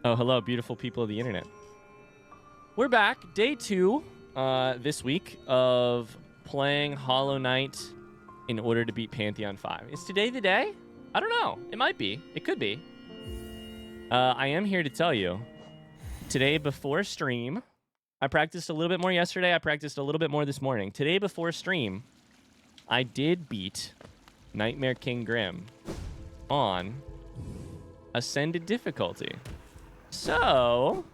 Oh, hello, beautiful people of the internet. We're back. Day 2 this week of playing Hollow Knight in order to beat Pantheon 5. Is today the day? I don't know. It might be. It could be. I am here to tell you, today before stream, I practiced a little bit more yesterday. I practiced a little bit more this morning. Today before stream, I did beat Nightmare King Grim on Ascended difficulty. So,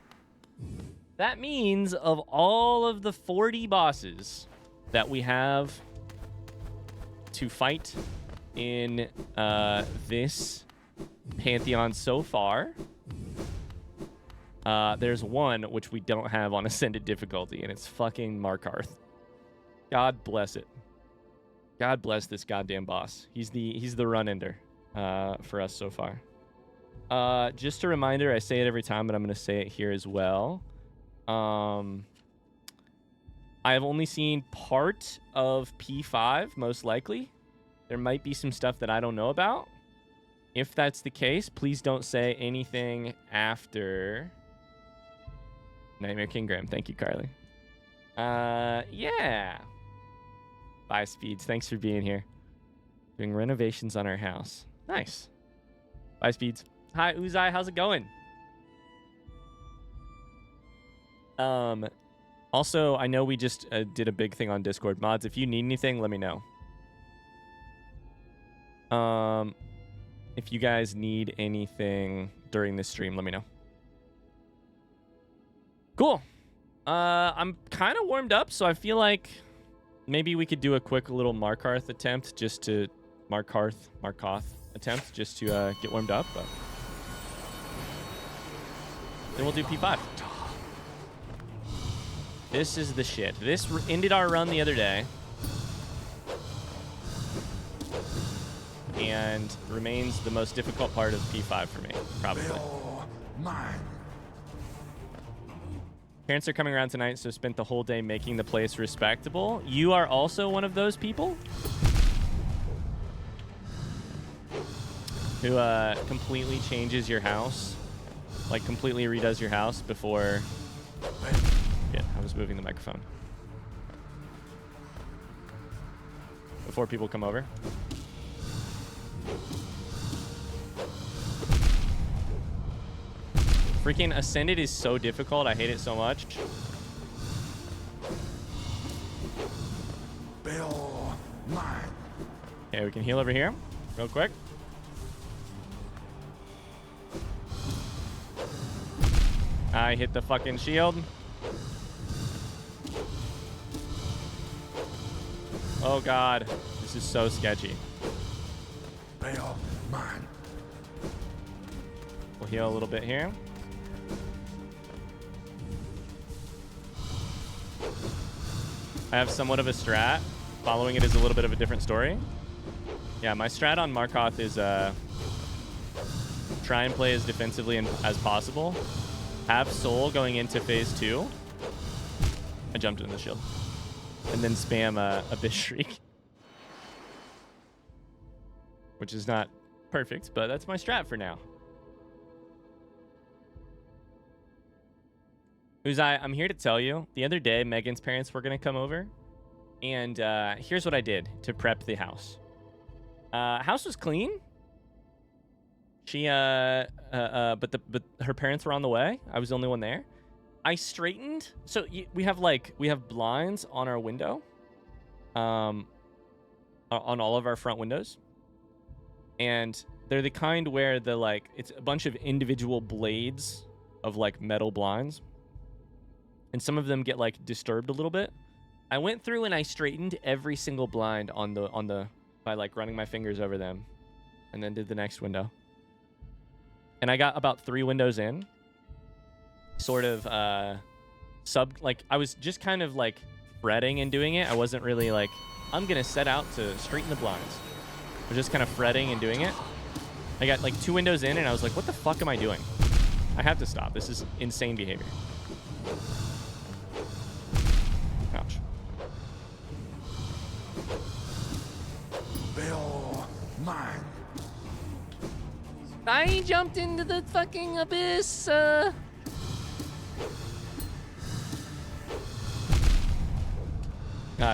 that means of all of the 40 bosses that we have to fight in this Pantheon so far, there's one which we don't have on Ascended difficulty, and it's fucking Markarth. God bless it. God bless this goddamn boss. He's the run-ender for us so far. Just a reminder, I say it every time, but I'm going to say it here as well. I have only seen part of P5, most likely. There might be some stuff that I don't know about. If that's the case, please don't say anything after Nightmare King Grim. Thank you, Carly. Yeah. Bye, Speeds. Thanks for being here. Doing renovations on our house. Nice. Bye, Speeds. Hi, Uzai. How's it going? Also, I know we just did a big thing on Discord. Mods, if you need anything, let me know. If you guys need anything during this stream, let me know. Cool. I'm kind of warmed up, so I feel like maybe we could do a quick little Markarth attempt just to... Markarth attempt just to get warmed up, but... Then we'll do P5. This is the shit. This ended our run the other day. And remains the most difficult part of P5 for me, probably. Parents are coming around tonight, so spent the whole day making the place respectable. You are also one of those people? Who completely changes your house? Like, completely redoes your house before... Yeah, I was moving the microphone. Before people come over. Freaking Ascended is so difficult. I hate it so much. Okay, we can heal over here real quick. I hit the fucking shield. Oh god, this is so sketchy. We'll heal a little bit here. I have somewhat of a strat. Following it is a little bit of a different story. Yeah, my strat on Markarth is try and play as defensively as possible. Have soul going into phase 2. I jumped in the shield. And then spam Abyss Shriek. Which is not perfect, but that's my strat for now. Uzai, I'm here to tell you, the other day, Megan's parents were going to come over. And here's what I did to prep the house. House was clean. She, but her parents were on the way. I was the only one there. I straightened. So we have blinds on our window. On all of our front windows. And they're the kind where it's a bunch of individual blades of metal blinds. And some of them get disturbed a little bit. I went through and I straightened every single blind by running my fingers over them, and then did the next window. And I got about 3 windows in. Sort of I was just kind of fretting and doing it. I wasn't really I'm gonna set out to straighten the blinds. I was just kind of fretting and doing it. I got 2 windows in and I was like, what the fuck am I doing? I have to stop. This is insane behavior. Ouch. I jumped into the fucking abyss. God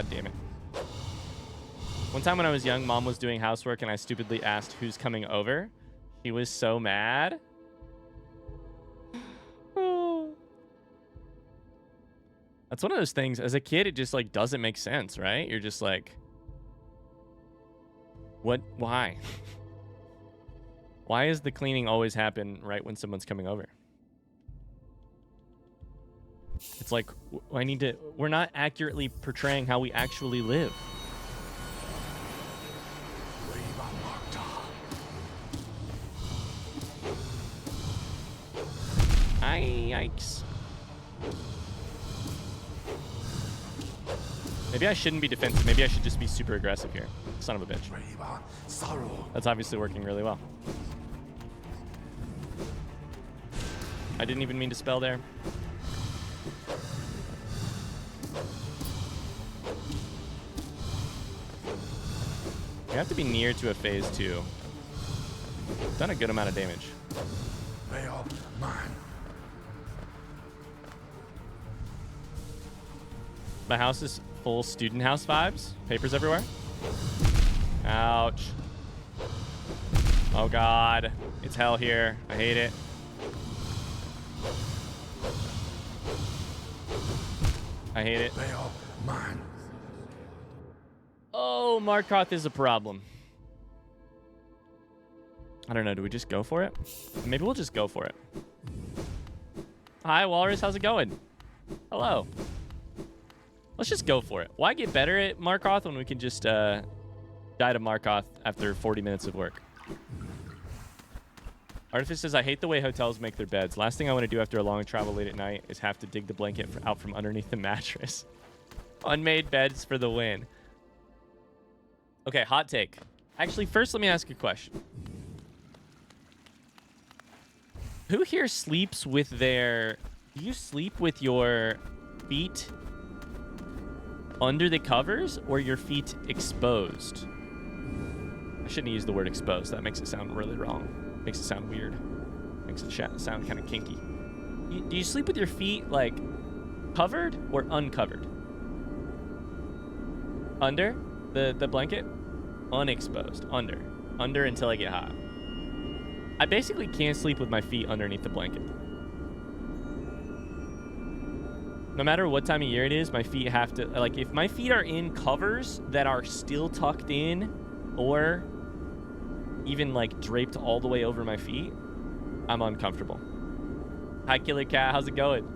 damn it. One time when I was young, Mom was doing housework and I stupidly asked who's coming over. She was so mad. That's one of those things. As a kid, it just like doesn't make sense, right? You're just like, what? Why? Why does the cleaning always happen right when someone's coming over? It's like, we're not accurately portraying how we actually live. Yikes. Maybe I shouldn't be defensive. Maybe I should just be super aggressive here. Son of a bitch. That's obviously working really well. I didn't even mean to spell there. You have to be near to a phase 2. Done a good amount of damage. My house is full student house vibes. Papers everywhere. Ouch. Oh god. It's hell here. I hate it. I hate it. Oh, Markoth is a problem. I don't know. Do we just go for it? Maybe we'll just go for it. Hi, Walrus. How's it going? Hello. Let's just go for it. Why get better at Markoth when we can just die to Markoth after 40 minutes of work? Artifice says, I hate the way hotels make their beds. Last thing I want to do after a long travel late at night is have to dig the blanket out from underneath the mattress. Unmade beds for the win. Okay, hot take. Actually, first let me ask a question. Who here sleeps with their... Do you sleep with your feet under the covers or your feet exposed? I shouldn't use the word exposed. That makes it sound really wrong. Makes it sound weird. Makes it sound kind of kinky. Do you sleep with your feet like covered or uncovered? Under the blanket? Unexposed. Under until I get hot. I basically can't sleep with my feet underneath the blanket. No matter what time of year it is, my feet have to, like, if my feet are in covers that are still tucked in or even, like, draped all the way over my feet, I'm uncomfortable. Hi, Killer Cat. How's it going?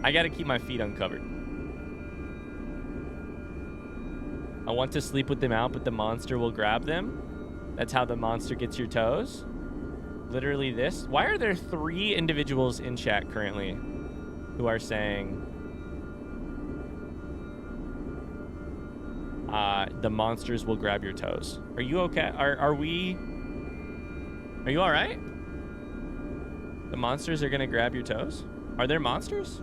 I got to keep my feet uncovered. I want to sleep with them out, but the monster will grab them. That's how the monster gets your toes. Literally this. Why are there 3 individuals in chat currently who are saying the monsters will grab your toes? Are you okay? Are you all right? The monsters are gonna grab your toes? Are there monsters?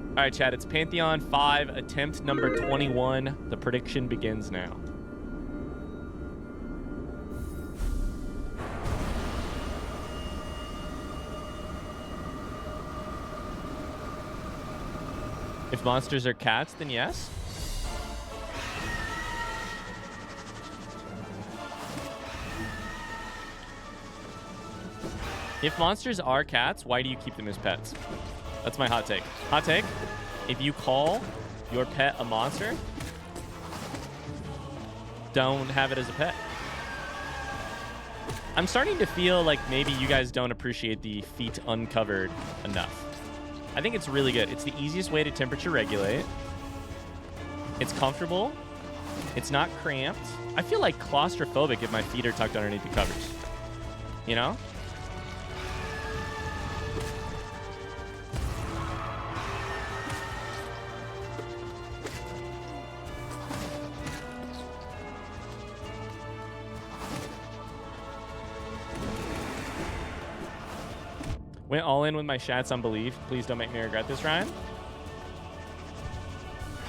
All right, chat, it's Pantheon 5, attempt number 21. The prediction begins now. If monsters are cats, then yes. If monsters are cats, why do you keep them as pets? That's my hot take. Hot take, if you call your pet a monster, don't have it as a pet. I'm starting to feel like maybe you guys don't appreciate the feet uncovered enough. I think it's really good. It's the easiest way to temperature regulate. It's comfortable. It's not cramped. I feel like claustrophobic if my feet are tucked underneath the covers. You know? Went all in with my shats on belief. Please don't make me regret this, Ryan.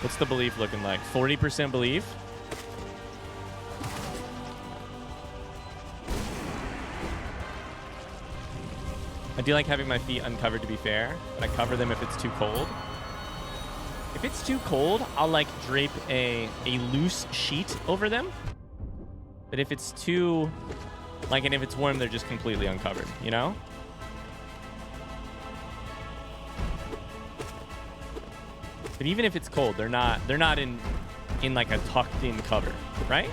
What's the belief looking like? 40% belief? I do like having my feet uncovered, to be fair. I cover them if it's too cold. If it's too cold, I'll like drape a loose sheet over them. But if it's too, like, and if it's warm, they're just completely uncovered, you know? But even if it's cold, they're not in like a tucked in cover, right?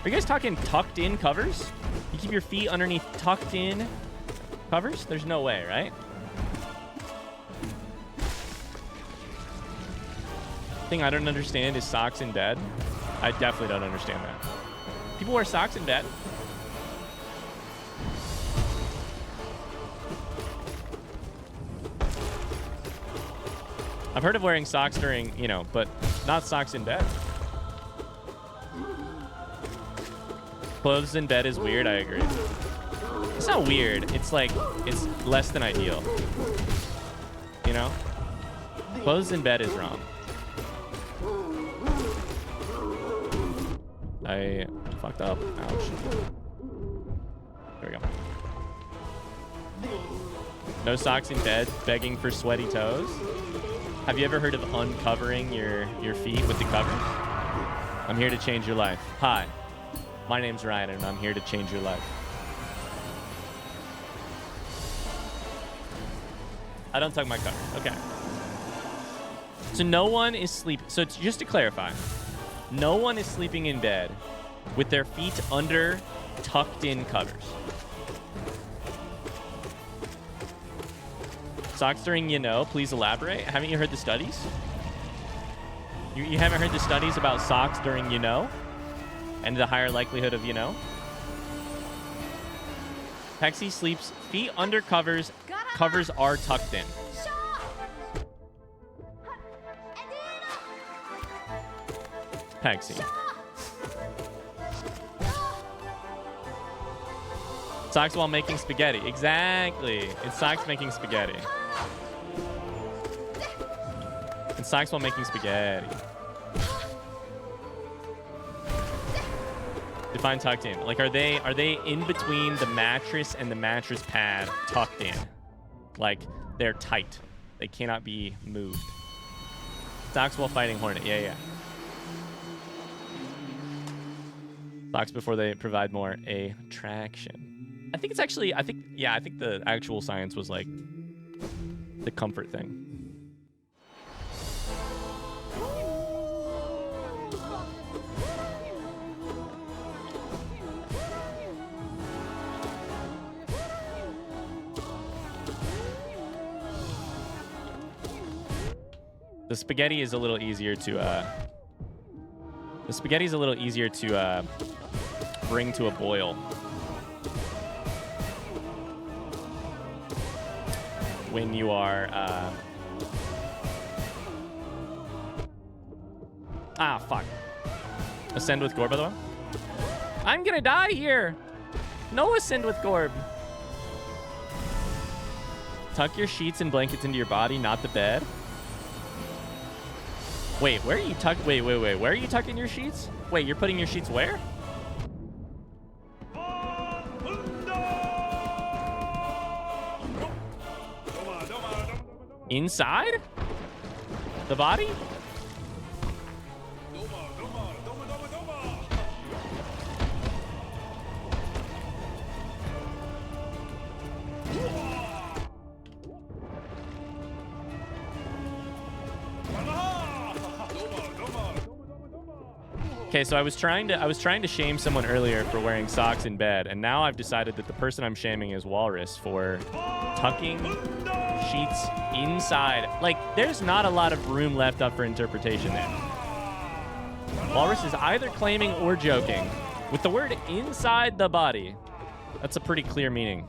Are you guys talking tucked in covers? You keep your feet underneath tucked in covers? There's no way, right? Thing I don't understand is socks in bed. I definitely don't understand that. People wear socks in bed. I've heard of wearing socks during, you know, but not socks in bed. Clothes in bed is weird, I agree. It's not weird. It's like, it's less than ideal. You know? Clothes in bed is wrong. I fucked up. Ouch. There we go. No socks in bed, begging for sweaty toes. Have you ever heard of uncovering your feet with the covers? I'm here to change your life. Hi, my name's Ryan, and I'm here to change your life. I don't tuck my cover. Okay. So no one is sleeping. So it's, just to clarify, no one is sleeping in bed with their feet under tucked in covers. Socks during, you know, please elaborate. Haven't you heard the studies? You haven't heard the studies about socks during, you know, and the higher likelihood of, you know? Pexi sleeps feet under covers. Covers are tucked in. Pexi. Socks while making spaghetti. Exactly. It's socks making spaghetti. It's socks while making spaghetti. Define tucked in. Like, are they in between the mattress and the mattress pad tucked in? Like, they're tight. They cannot be moved. Socks while fighting hornet. Yeah, yeah. Socks before they provide more attraction. I think it's actually, I think the actual science was like the comfort thing. The spaghetti is a little easier to bring to a boil. When you are fuck. Ascend with Gorb, by the way. I'm gonna die here. No ascend with Gorb. Tuck your sheets and blankets into your body, not the bed. Wait, where are you tucked? Wait. Where are you tucking your sheets? Wait, you're putting your sheets where? Inside? The body? Okay, so I was trying to shame someone earlier for wearing socks in bed, and now I've decided that the person I'm shaming is Walrus for tucking sheets inside. Like, there's not a lot of room left up for interpretation there. Walrus is either claiming or joking. With the word inside the body, that's a pretty clear meaning.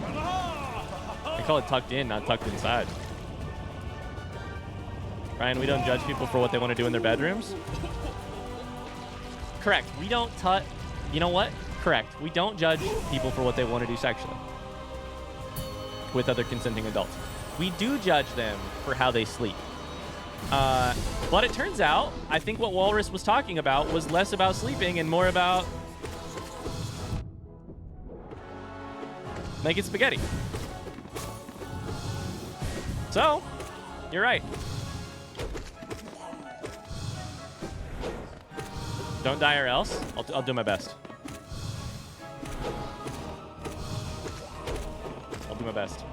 I call it tucked in, not tucked inside. Ryan, we don't judge people for what they want to do in their bedrooms? Correct. We don't you know what? Correct. We don't judge people for what they want to do sexually with other consenting adults. We do judge them for how they sleep. But it turns out, I think what Walrus was talking about was less about sleeping and more about make it spaghetti. So, you're right. Don't die or else. I'll do my best. I'll do my best.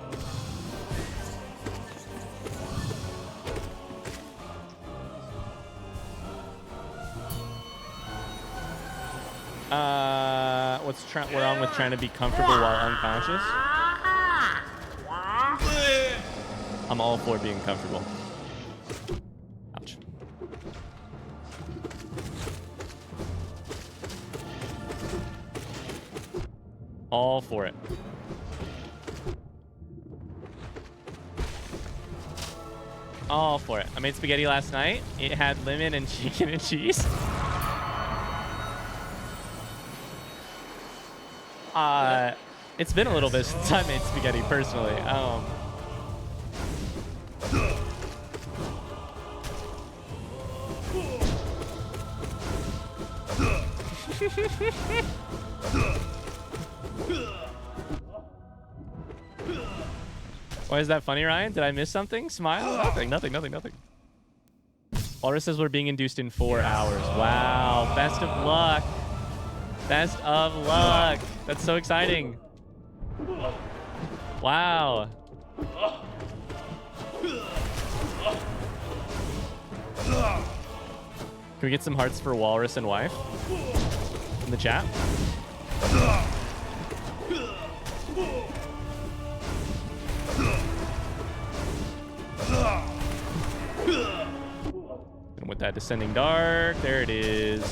What's wrong with trying to be comfortable while unconscious? I'm all for being comfortable. Ouch. All for it. All for it. I made spaghetti last night. It had lemon and chicken and cheese. It's been a little bit since I made spaghetti personally. Why is that funny, Ryan? Did I miss something? Smile? Nothing. Walrus says we're being induced in 4 hours. Wow. Best of luck. Best of luck. That's so exciting. Wow. Can we get some hearts for Walrus and wife in the chat? And with that descending dark, there it is.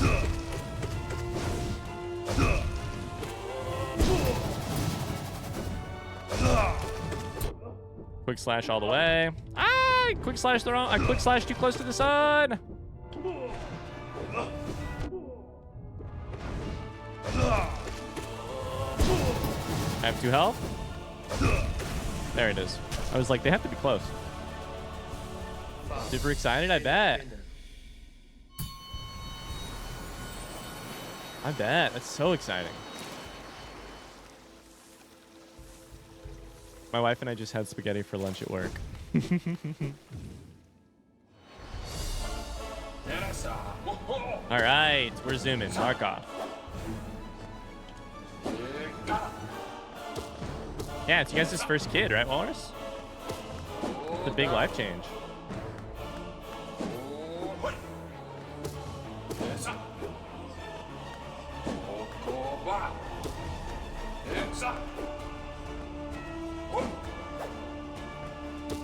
Quick slash all the way. Ah! Quick slash the wrong. I quick slash too close to the sun. I have 2 health. There it is. I was like, they have to be close. Super excited, I bet. I bet. That's so exciting. My wife and I just had spaghetti for lunch at work. All right, we're zooming. Mark off. Yeah, it's you guys' first kid, right, Walrus? It's a big life change.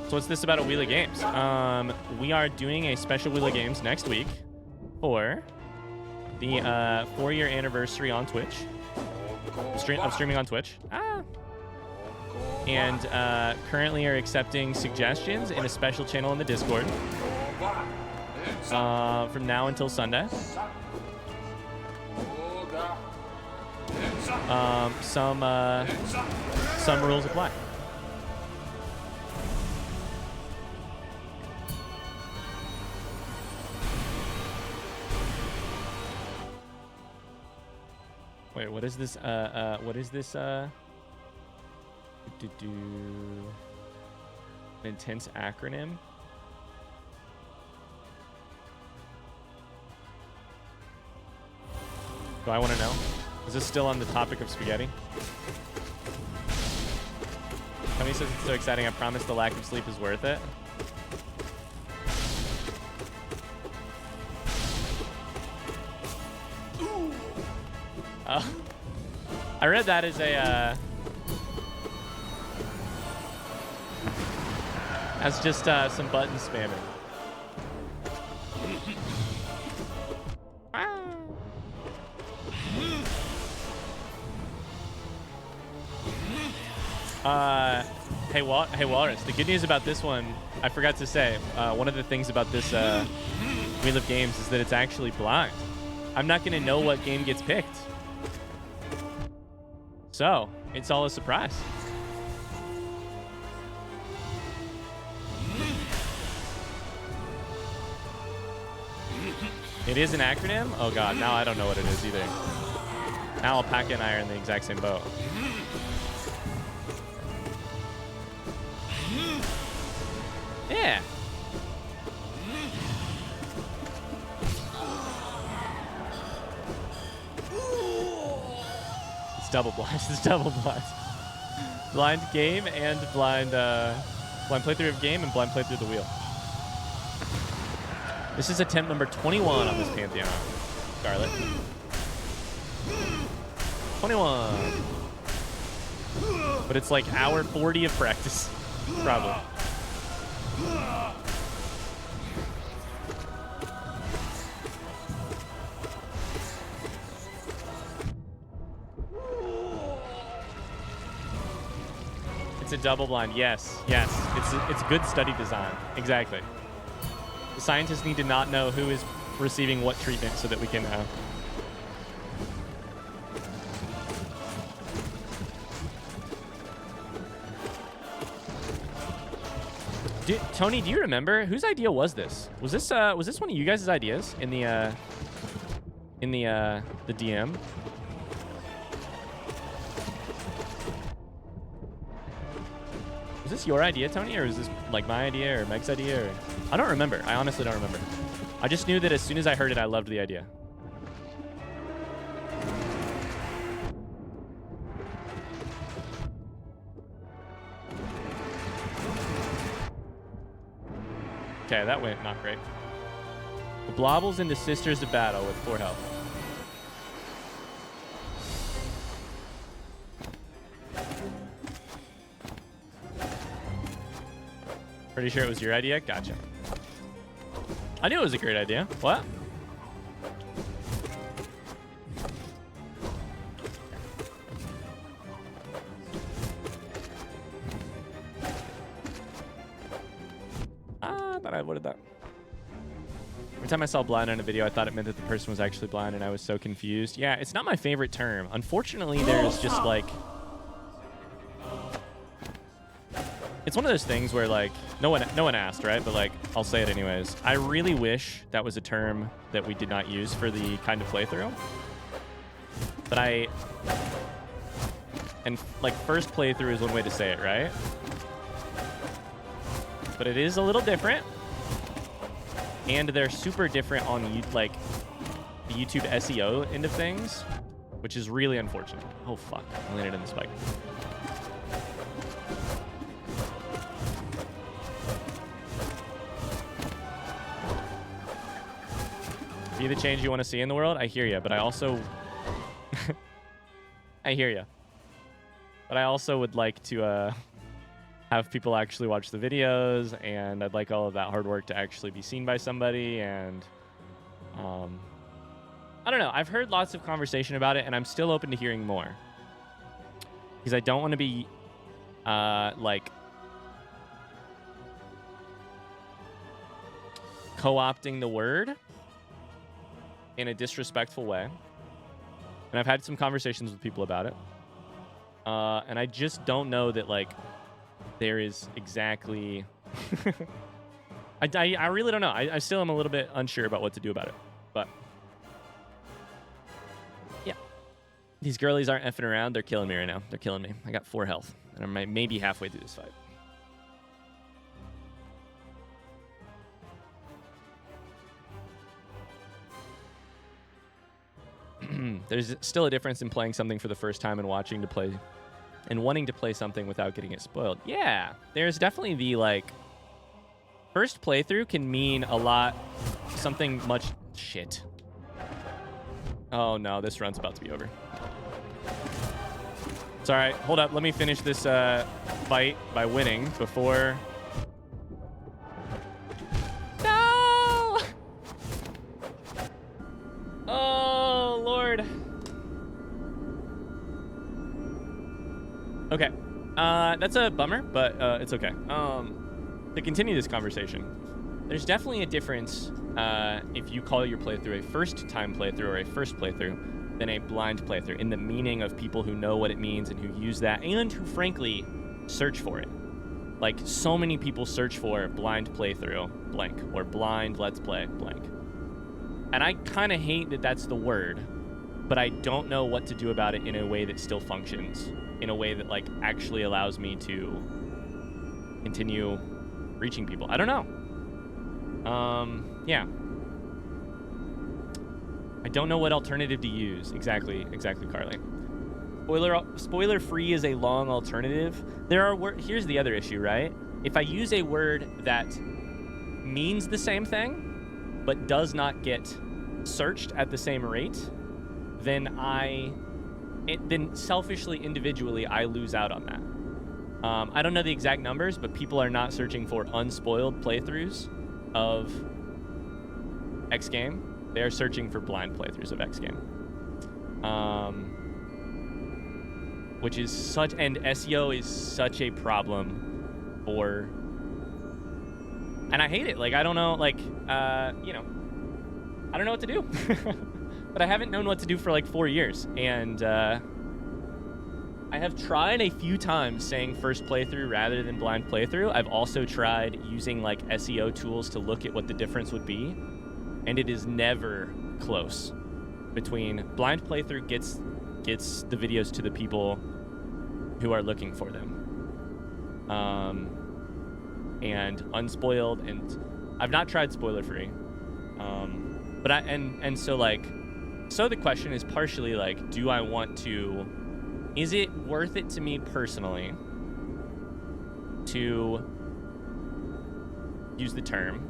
So what's this about a Wheel of Games? We are doing a special Wheel of Games next week for the 4-year anniversary on Twitch. I'm streaming on Twitch. And currently are accepting suggestions in a special channel in the Discord from now until Sunday. Some rules apply. Wait, what is this? What is this? An intense acronym? Do I want to know? Is this still on the topic of spaghetti? Tony says it's so exciting. I promise the lack of sleep is worth it. I read that as a as just some button spamming. Hey Walrus, the good news about this one, I forgot to say, one of the things about this Wheel of Games is that it's actually blind. I'm not going to know what game gets picked. So, it's all a surprise. It is an acronym? Oh god, now I don't know what it is either. Now Alpaca and I are in the exact same boat. Yeah. It's double blind. It's double blind. Blind game and blind playthrough of game and blind playthrough of the wheel. This is attempt number 21 on this Pantheon. Scarlet. 21. But it's like hour 40 of practice. Probably. It's a double blind. Yes. Yes. It's good study design. Exactly. The scientists need to not know who is receiving what treatment so that we can Tony, do you remember whose idea was this? Was this one of you guys' ideas in the DM? Was this your idea, Tony, or is this like my idea or Meg's idea? Or... I don't remember. I honestly don't remember. I just knew that as soon as I heard it, I loved the idea. Okay, that went not great. The Blobbles into Sisters of Battle with 4 health. Pretty sure it was your idea? Gotcha. I knew it was a great idea. What? Thought I avoided that. Every time I saw blind on a video, I thought it meant that the person was actually blind, and I was so confused. Yeah, it's not my favorite term. Unfortunately, there's just like... It's one of those things where like no one asked, right? But like I'll say it anyways. I really wish that was a term that we did not use for the kind of playthrough. But like first playthrough is one way to say it, right? But it is a little different. And they're super different on like the YouTube SEO end of things, which is really unfortunate. Oh fuck, I landed in the spike. Be the change you want to see in the world. I hear you, but I also I hear you, but I also would like to have people actually watch the videos, and I'd like all of that hard work to actually be seen by somebody. And I don't know, I've heard lots of conversation about it, and I'm still open to hearing more, because I don't want to be like co-opting the word in a disrespectful way. And I've had some conversations with people about it. And I just don't know that, like, there is exactly... I really don't know. I still am a little bit unsure about what to do about it. But, yeah. These girlies aren't effing around. They're killing me right now. They're killing me. I got 4 health. And I'm maybe halfway through this fight. There's still a difference in playing something for the first time and wanting to play something without getting it spoiled. Yeah, there's definitely the, like, first playthrough can mean a lot, something much... Shit. Oh no, this run's about to be over. It's alright, hold up, let me finish this fight by winning before... No! Oh, Lord. Okay, that's a bummer, but it's okay. To continue this conversation, there's definitely a difference if you call your playthrough a first-time playthrough or a first playthrough than a blind playthrough, in the meaning of people who know what it means and who use that and who, frankly, search for it. Like, so many people search for blind playthrough blank or blind let's play blank. And I kind of hate that that's the word, but I don't know what to do about it in a way that still functions, in a way that, like, actually allows me to continue reaching people. I don't know. Yeah. I don't know what alternative to use. Exactly, Carly. Spoiler free is a long alternative. There are here's the other issue, right? If I use a word that means the same thing, but does not get searched at the same rate, then then selfishly, individually, I lose out on that. I don't know the exact numbers, but people are not searching for unspoiled playthroughs of X game. They are searching for blind playthroughs of X game. Which is and SEO is such a problem for, and I hate it. Like, I don't know, like, I don't know what to do. But I haven't known what to do for like 4 years. And I have tried a few times saying first playthrough rather than blind playthrough. I've also tried using like SEO tools to look at what the difference would be. And it is never close between blind playthrough gets the videos to the people who are looking for them. And unspoiled, and I've not tried spoiler free. So the question is partially like, is it worth it to me personally to use the term?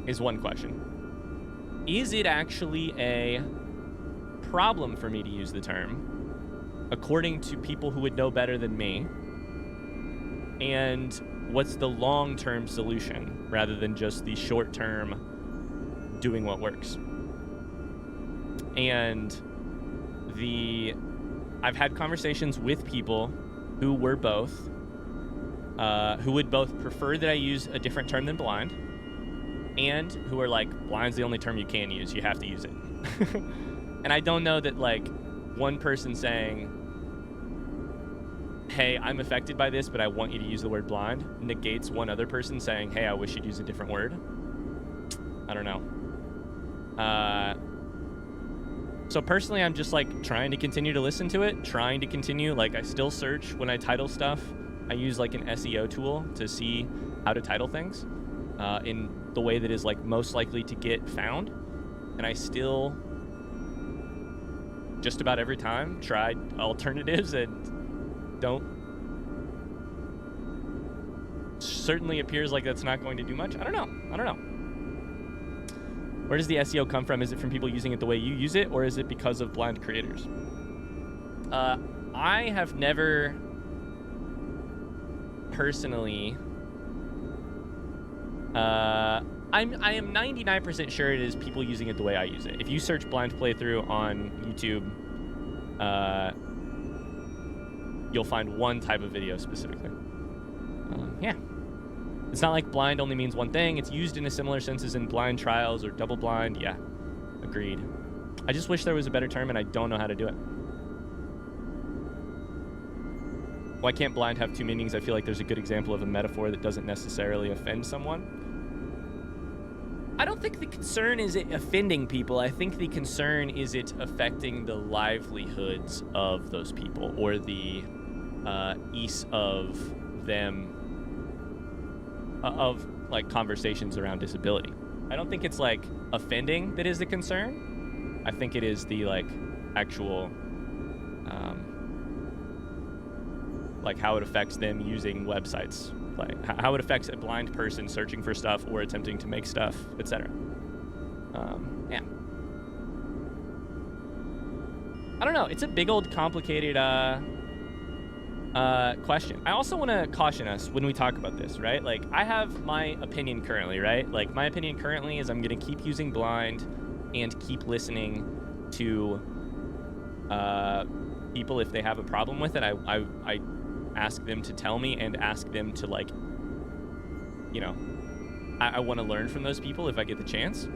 Is one question. Is it actually a problem for me to use the term, according to people who would know better than me? And what's the long-term solution rather than just the short-term doing what works? And I've had conversations with people who were both, who would both prefer that I use a different term than blind, and who are like, blind's the only term you can use, you have to use it. And I don't know that like one person saying, hey, I'm affected by this, but I want you to use the word blind, negates one other person saying, hey, I wish you'd use a different word. I don't know. So personally, I'm just like trying to continue to listen to it, trying to continue, like I still search when I title stuff. I use like an SEO tool to see how to title things in the way that is like most likely to get found. And I still just about every time tried alternatives and certainly appears like that's not going to do much. I don't know. Where does the SEO come from? Is it from people using it the way you use it, or is it because of blind creators? I have never personally I am 99% sure it is people using it the way I use it. If you search blind playthrough on YouTube, you'll find one type of video specifically. Yeah. It's not like blind only means one thing. It's used in a similar sense as in blind trials or double blind. Yeah, agreed. I just wish there was a better term, and I don't know how to do it. Why can't blind have two meanings? I feel like there's a good example of a metaphor that doesn't necessarily offend someone. I don't think the concern is it offending people. I think the concern is it affecting the livelihoods of those people, or the ease of them, of like conversations around disability. I don't think it's like offending that is the concern. I think it is the like actual like how it affects them using websites, like how it affects a blind person searching for stuff or attempting to make stuff, etc. Yeah. I don't know. It's a big old complicated question. I also want to caution us when we talk about this, right? Like, I have my opinion currently, right? Like, my opinion currently is I'm going to keep using blind and keep listening to people if they have a problem with it. I ask them to tell me and ask them to, like, you know, I want to learn from those people if I get the chance.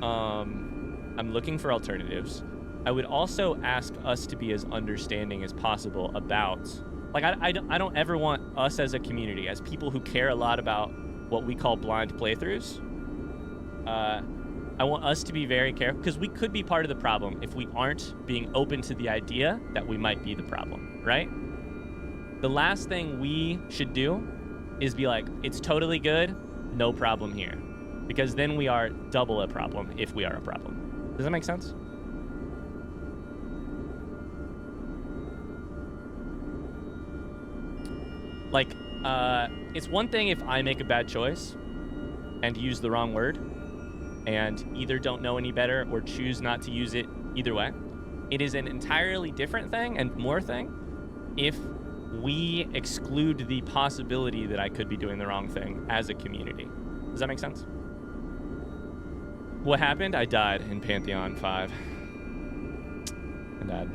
I'm looking for alternatives. I would also ask us to be as understanding as possible about, like, I don't ever want us as a community, as people who care a lot about what we call blind playthroughs, I want us to be very careful, because we could be part of the problem if we aren't being open to the idea that we might be the problem, right? The last thing we should do is be like, it's totally good, no problem here. Because then we are double a problem if we are a problem. Does that make sense? Like, it's one thing if I make a bad choice and use the wrong word and either don't know any better or choose not to use it either way. It is an entirely different thing and more thing if we exclude the possibility that I could be doing the wrong thing as a community. Does that make sense? What happened? I died in Pantheon 5. I died.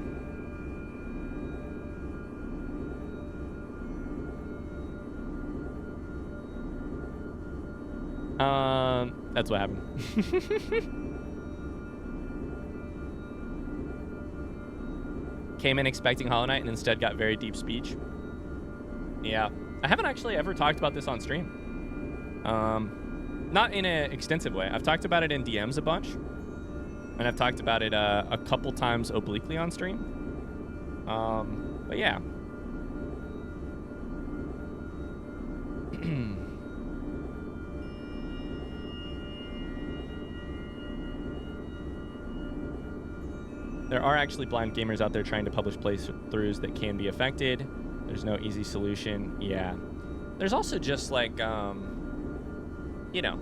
That's what happened. Came in expecting Hollow Knight and instead got very deep speech. Yeah. I haven't actually ever talked about this on stream. Not in an extensive way. I've talked about it in DMs a bunch. And I've talked about it a couple times obliquely on stream. But yeah. There are actually blind gamers out there trying to publish playthroughs that can be affected. There's no easy solution. Yeah. There's also just like, you know.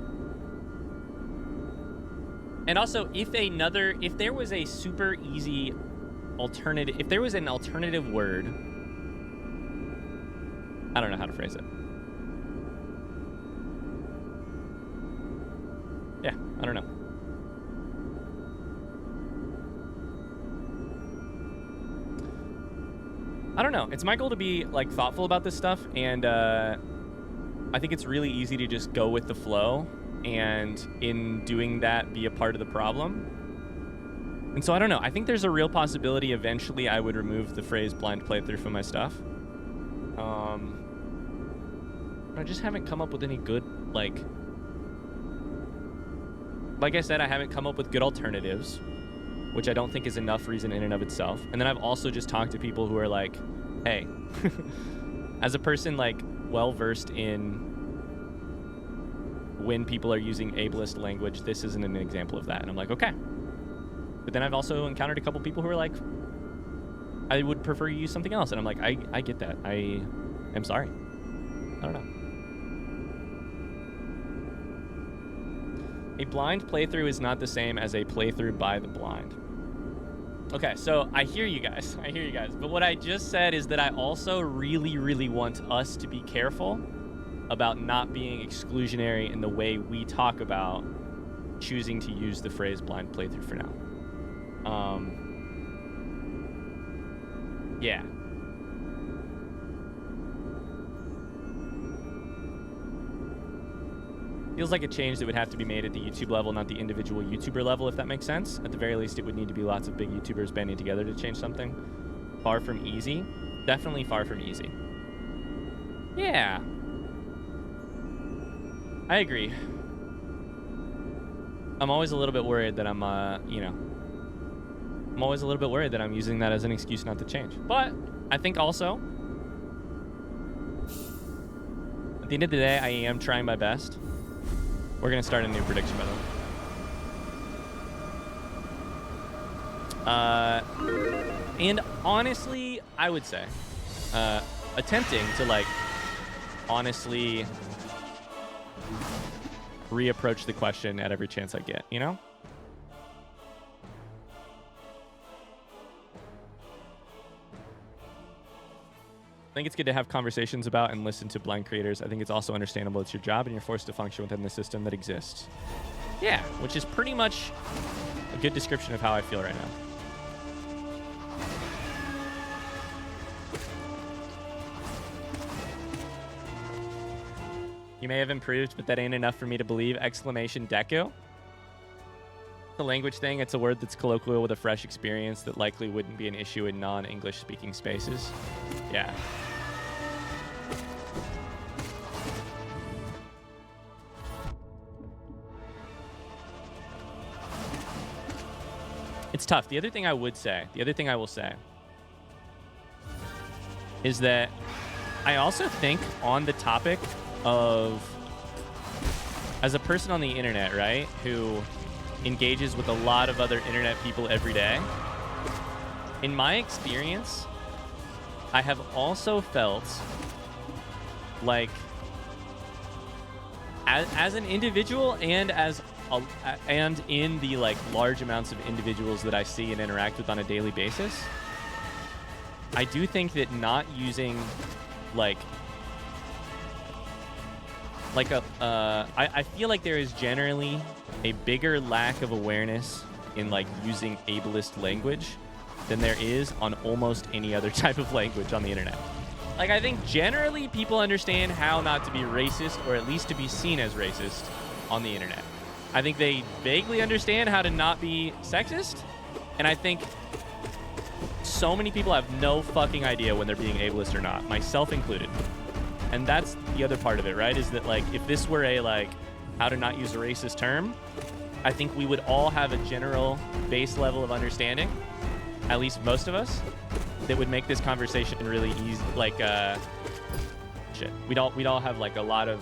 And also, if there was a super easy alternative, if there was an alternative word, I don't know how to phrase it. Yeah, I don't know. I don't know. It's my goal to be like thoughtful about this stuff, and I think it's really easy to just go with the flow, and in doing that, be a part of the problem. And so I don't know. I think there's a real possibility eventually I would remove the phrase blind playthrough from my stuff. I just haven't come up with any good, like I said, I haven't come up with good alternatives, which I don't think is enough reason in and of itself. And then I've also just talked to people who are like, hey, as a person like well-versed in when people are using ableist language, this isn't an example of that. And I'm like, okay. But then I've also encountered a couple people who are like, I would prefer you use something else. And I'm like, I get that. I am sorry. I don't know. A blind playthrough is not the same as a playthrough by the blind. Okay, so I hear you guys. I hear you guys. But what I just said is that I also really, really want us to be careful about not being exclusionary in the way we talk about choosing to use the phrase blind playthrough for now. Yeah. Feels like a change that would have to be made at the YouTube level, not the individual YouTuber level, if that makes sense. At the very least, it would need to be lots of big YouTubers banding together to change something. Far from easy. Definitely far from easy. Yeah. I agree. I'm always a little bit worried that I'm always a little bit worried that I'm using that as an excuse not to change. But I think also, at the end of the day, I am trying my best. We're going to start a new prediction, by the way. And honestly, I would say, attempting to, like, honestly reapproach the question at every chance I get, you know? I think it's good to have conversations about and listen to blind creators. I think it's also understandable it's your job and you're forced to function within the system that exists. Yeah, which is pretty much a good description of how I feel right now. You may have improved, but that ain't enough for me to believe! Exclamation Deku. The language thing, it's a word that's colloquial with a fresh experience that likely wouldn't be an issue in non-English speaking spaces. Yeah. It's tough. The other thing I will say is that I also think on the topic of, as a person on the internet, right, who engages with a lot of other internet people every day, in my experience, I have also felt like as an individual and and in the like large amounts of individuals that I see and interact with on a daily basis, I do think that not using I feel like there is generally a bigger lack of awareness in like using ableist language than there is on almost any other type of language on the internet. Like, I think generally people understand how not to be racist, or at least to be seen as racist on the internet. I think they vaguely understand how to not be sexist, and I think so many people have no fucking idea when they're being ableist or not, myself included. And that's the other part of it, right? Is that like, if this were a like how to not use a racist term, I think we would all have a general base level of understanding, at least most of us, that would make this conversation really easy. Like, shit, we'd all have like a lot of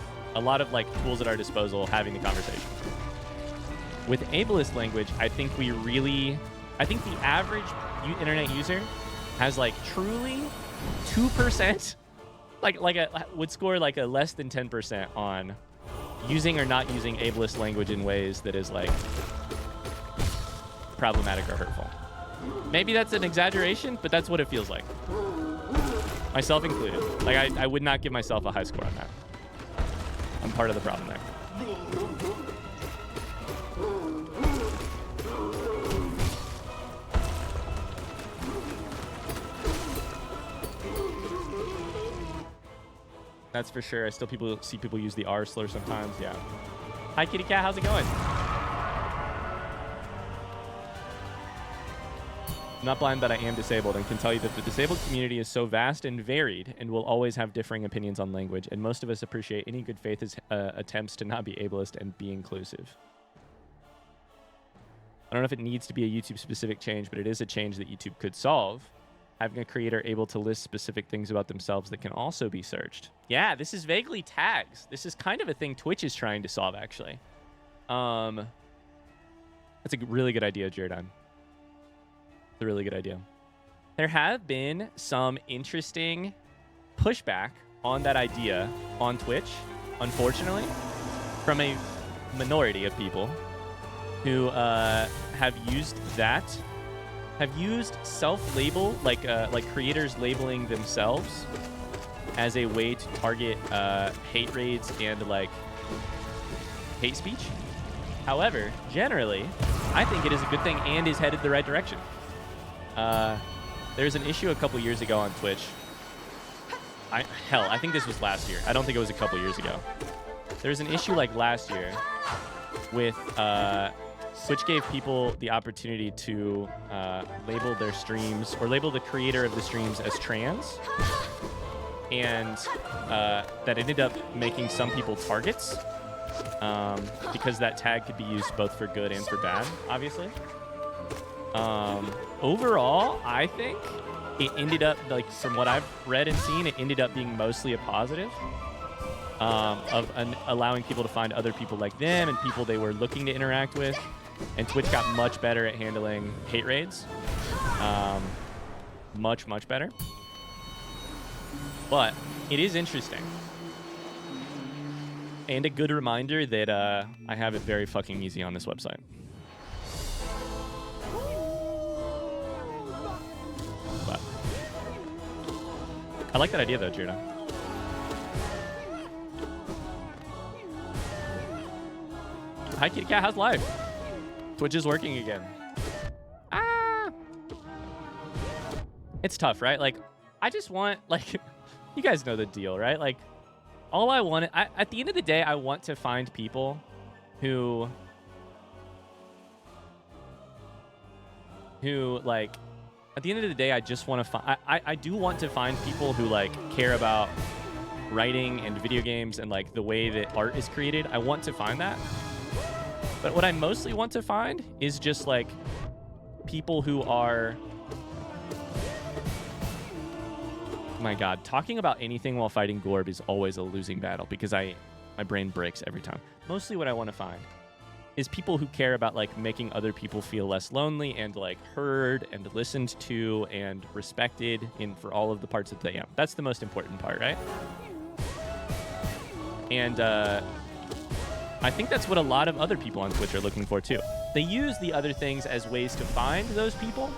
like tools at our disposal having the conversation. With ableist language, I think the average internet user has like truly 2%, would score like a less than 10% on using or not using ableist language in ways that is like problematic or hurtful. Maybe that's an exaggeration, but that's what it feels like. Myself included. Like, I would not give myself a high score on that. I'm part of the problem there. That's for sure. I still see people use the R slur sometimes. Yeah. Hi, Kitty Cat. How's it going? I'm not blind, but I am disabled, and can tell you that the disabled community is so vast and varied and will always have differing opinions on language, and most of us appreciate any good faith attempts to not be ableist and be inclusive. I don't know if it needs to be a YouTube-specific change, but it is a change that YouTube could solve. Having a creator able to list specific things about themselves that can also be searched. Yeah, this is vaguely tags. This is kind of a thing Twitch is trying to solve, actually. That's a really good idea, Jaredon. A really good idea. There have been some interesting pushback on that idea on Twitch, unfortunately, from a minority of people who have used self-label, like creators labeling themselves as a way to target hate raids and like hate speech. However, generally, I think it is a good thing and is headed the right direction. There's an issue a couple years ago on Twitch. I think this was last year. I don't think it was a couple years ago. There's an issue like last year with Twitch gave people the opportunity to label their streams or label the creator of the streams as trans. And that ended up making some people targets because that tag could be used both for good and for bad, obviously. Overall, I think it ended up, like, from what I've read and seen, it ended up being mostly a positive of allowing people to find other people like them and people they were looking to interact with. And Twitch got much better at handling hate raids. Much, much better. But it is interesting. And a good reminder that I have it very fucking easy on this website. But I like that idea, though, Juna. Hi, Kitty Cat. How's life? Twitch is working again. It's tough, right? Like, I just want, like, you guys know the deal, right? Like, all I want, at the end of the day, I want to find people who like, at the end of the day, I just want to find, I do want to find people who, like, care about writing and video games and, like, the way that art is created. I want to find that. But what I mostly want to find is just, like, people who are My God, talking about anything while fighting Gorb is always a losing battle because my brain breaks every time. Mostly what I want to find is people who care about like making other people feel less lonely and like heard and listened to and respected for all of the parts that they am. That's the most important part, right? And I think that's what a lot of other people on Twitch are looking for too. They use the other things as ways to find those people,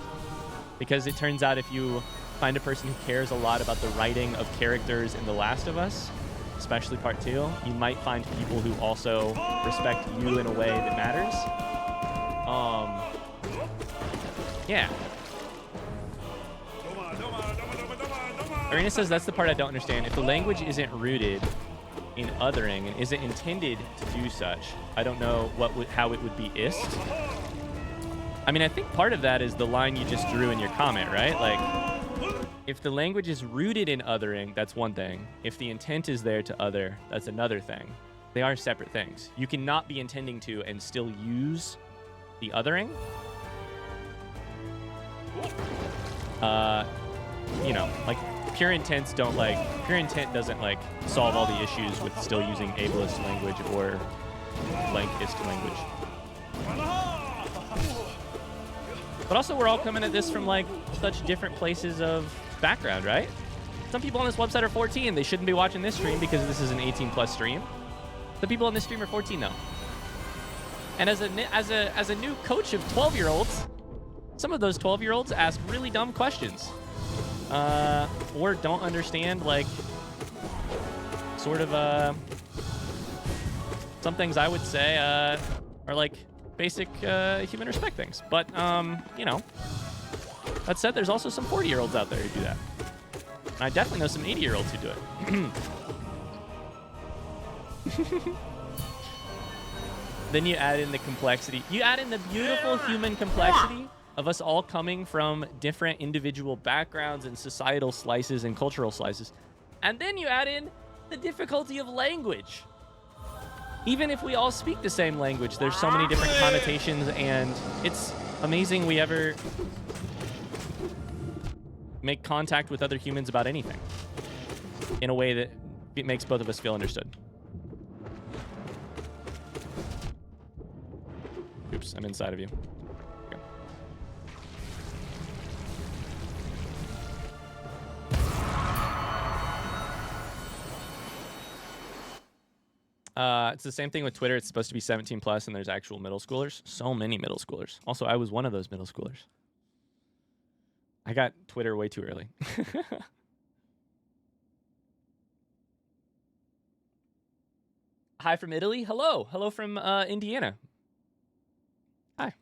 because it turns out if you find a person who cares a lot about the writing of characters in The Last of Us, especially part 2, you might find people who also respect you in a way that matters. Yeah. Arena says that's the part I don't understand. If the language isn't rooted in othering and isn't intended to do such, I don't know how it would be ist. I mean, I think part of that is the line you just drew in your comment, right? Like, if the language is rooted in othering, that's one thing. If the intent is there to other, that's another thing. They are separate things. You cannot be intending to and still use the othering. You know, like pure intent doesn't like solve all the issues with still using ableist language or blankist language. But also, we're all coming at this from like such different places of background, right? Some people on this website are 14. They shouldn't be watching this stream because this is an 18+ stream. The people on this stream are 14 though. And as a new coach of 12-year-olds, some of those 12-year-olds ask really dumb questions, or don't understand like sort of some things I would say are like basic human respect things. But you know, that said, there's also some 40-year-olds out there who do that. And I definitely know some 80-year-olds who do it. Then you add in the complexity. You add in the beautiful human complexity of us all coming from different individual backgrounds and societal slices and cultural slices. And then you add in the difficulty of language. Even if we all speak the same language, there's so many different connotations, and it's amazing we ever make contact with other humans about anything in a way that it makes both of us feel understood. Oops, I'm inside of you. Okay. It's the same thing with Twitter. It's supposed to be 17+, and there's actual middle schoolers. So many middle schoolers. Also, I was one of those middle schoolers. I got Twitter way too early. Hi from Italy. Hello. Hello from Indiana. Hi.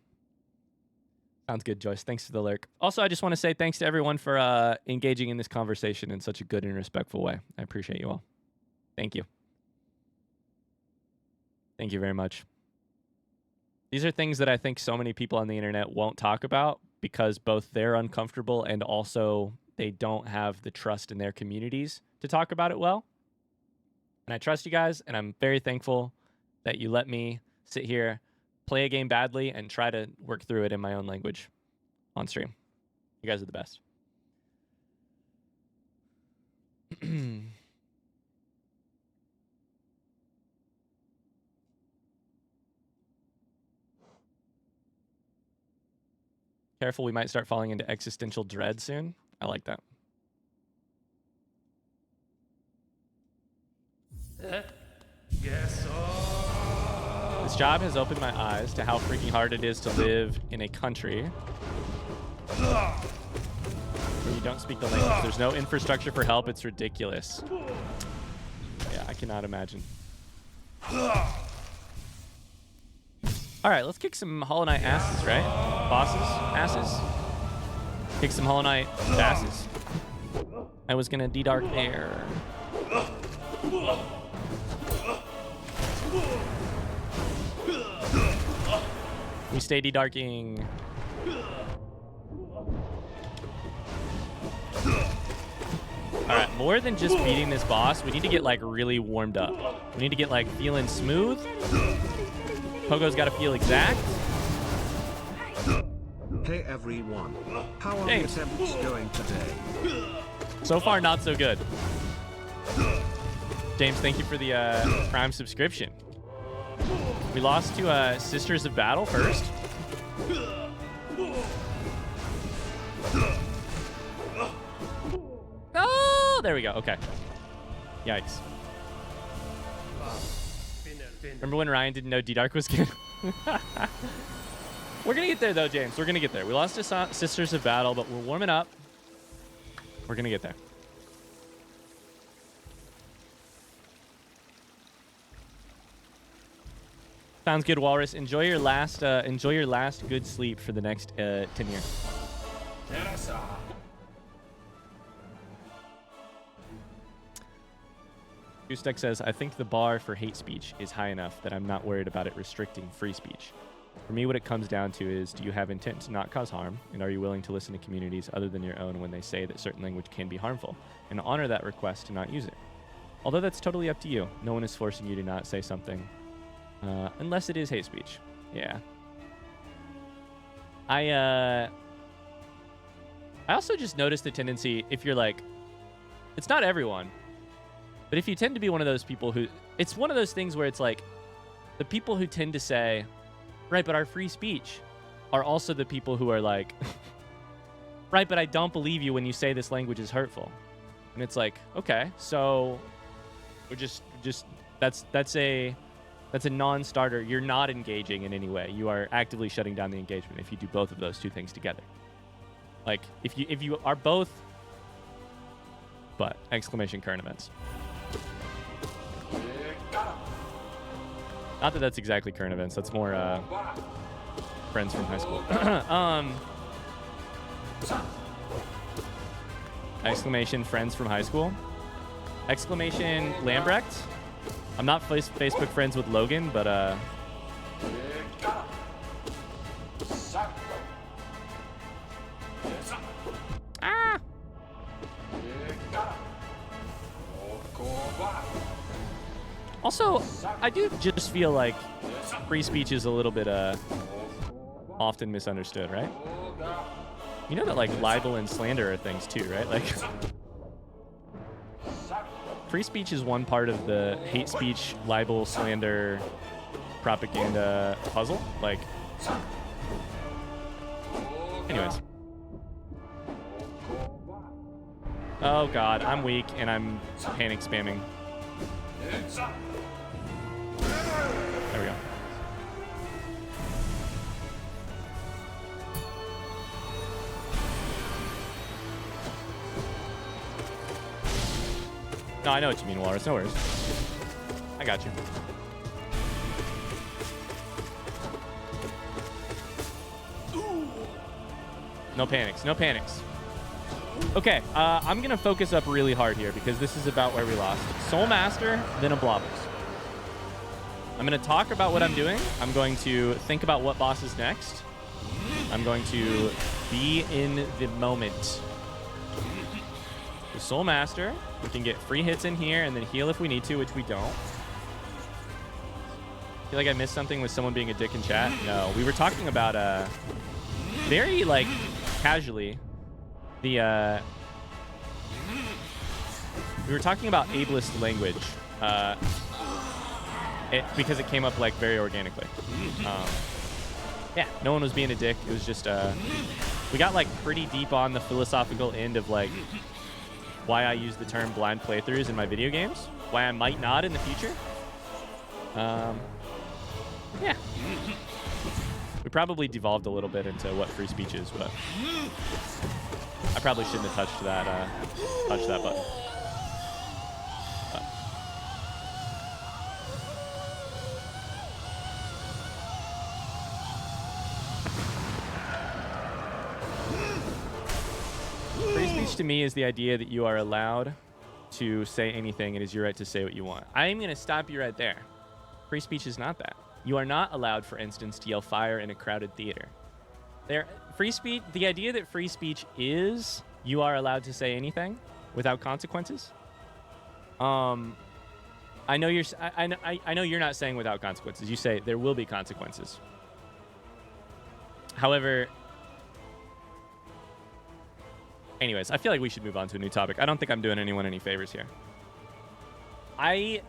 Sounds good, Joyce. Thanks for the lurk. Also, I just want to say thanks to everyone for engaging in this conversation in such a good and respectful way. I appreciate you all. Thank you. Thank you very much. These are things that I think so many people on the internet won't talk about because both they're uncomfortable and also they don't have the trust in their communities to talk about it well. And I trust you guys, and I'm very thankful that you let me sit here, play a game badly, and try to work through it in my own language on stream. You guys are the best. Careful, we might start falling into existential dread soon. I like that. This job has opened my eyes to how freaking hard it is to live in a country where you don't speak the language. There's no infrastructure for help. It's ridiculous. Yeah, I cannot imagine. All right, let's kick some Hollow Knight asses, right? Bosses? Asses? Kick some Hollow Knight asses. I was gonna de-dark there. We stay de-darking. Alright, more than just beating this boss, we need to get like really warmed up. We need to get like feeling smooth. Pogo's got to feel exact. Hey everyone, how are the attempts going today? So far, not so good. James, thank you for the Prime subscription. We lost to Sisters of Battle first. Oh, there we go. Okay. Yikes. Remember when Ryan didn't know D-Dark was good? We're going to get there, though, James. We're going to get there. We lost to Sisters of Battle, but we're warming up. We're going to get there. Sounds good, Walrus. Enjoy your last good sleep for the next 10 years. Goostek says, I think the bar for hate speech is high enough that I'm not worried about it restricting free speech. For me, what it comes down to is, do you have intent to not cause harm? And are you willing to listen to communities other than your own when they say that certain language can be harmful? And honor that request to not use it. Although that's totally up to you. No one is forcing you to not say something. Unless it is hate speech. Yeah. I also just noticed the tendency, if you're like, it's not everyone, but if you tend to be one of those people who, it's one of those things where it's like, the people who tend to say, right, but our free speech, are also the people who are like, right, but I don't believe you when you say this language is hurtful. And it's like, okay, so we're just that's a non-starter. You're not engaging in any way. You are actively shutting down the engagement if you do both of those two things together. Like, if you are both, but exclamation current events. Not that that's exactly current events. That's more friends from high school. Exclamation friends from high school. Exclamation Lambrecht. I'm not Facebook friends with Logan, but Also, I do just feel like free speech is a little bit often misunderstood, right? You know that like libel and slander are things too, right? Like free speech is one part of the hate speech, libel, slander, propaganda puzzle. Like, anyways. Oh God, I'm weak and I'm panic spamming. There we go. No, I know what you mean, Walrus. No worries. I got you. No panics. No panics. Okay, I'm going to focus up really hard here because this is about where we lost. Soul Master, then a Blobbles. I'm going to talk about what I'm doing. I'm going to think about what boss is next. I'm going to be in the moment. The Soul Master, we can get free hits in here and then heal if we need to, which we don't. I feel like I missed something with someone being a dick in chat. No, we were talking about very like casually we were talking about ableist language because it came up like very organically. Yeah, no one was being a dick. It was just we got like pretty deep on the philosophical end of like why I use the term blind playthroughs in my video games, why I might not in the future. Yeah. We probably devolved a little bit into what free speech is, but I probably shouldn't have touched that button. Free speech to me is the idea that you are allowed to say anything. It is your right to say what you want. I am going to stop you right there. Free speech is not that. You are not allowed, for instance, to yell fire in a crowded theater. Free speech, the idea that free speech is you are allowed to say anything without consequences. I know you're not saying without consequences. You say there will be consequences. However, Anyways, I feel like we should move on to a new topic. I don't think I'm doing anyone any favors here. I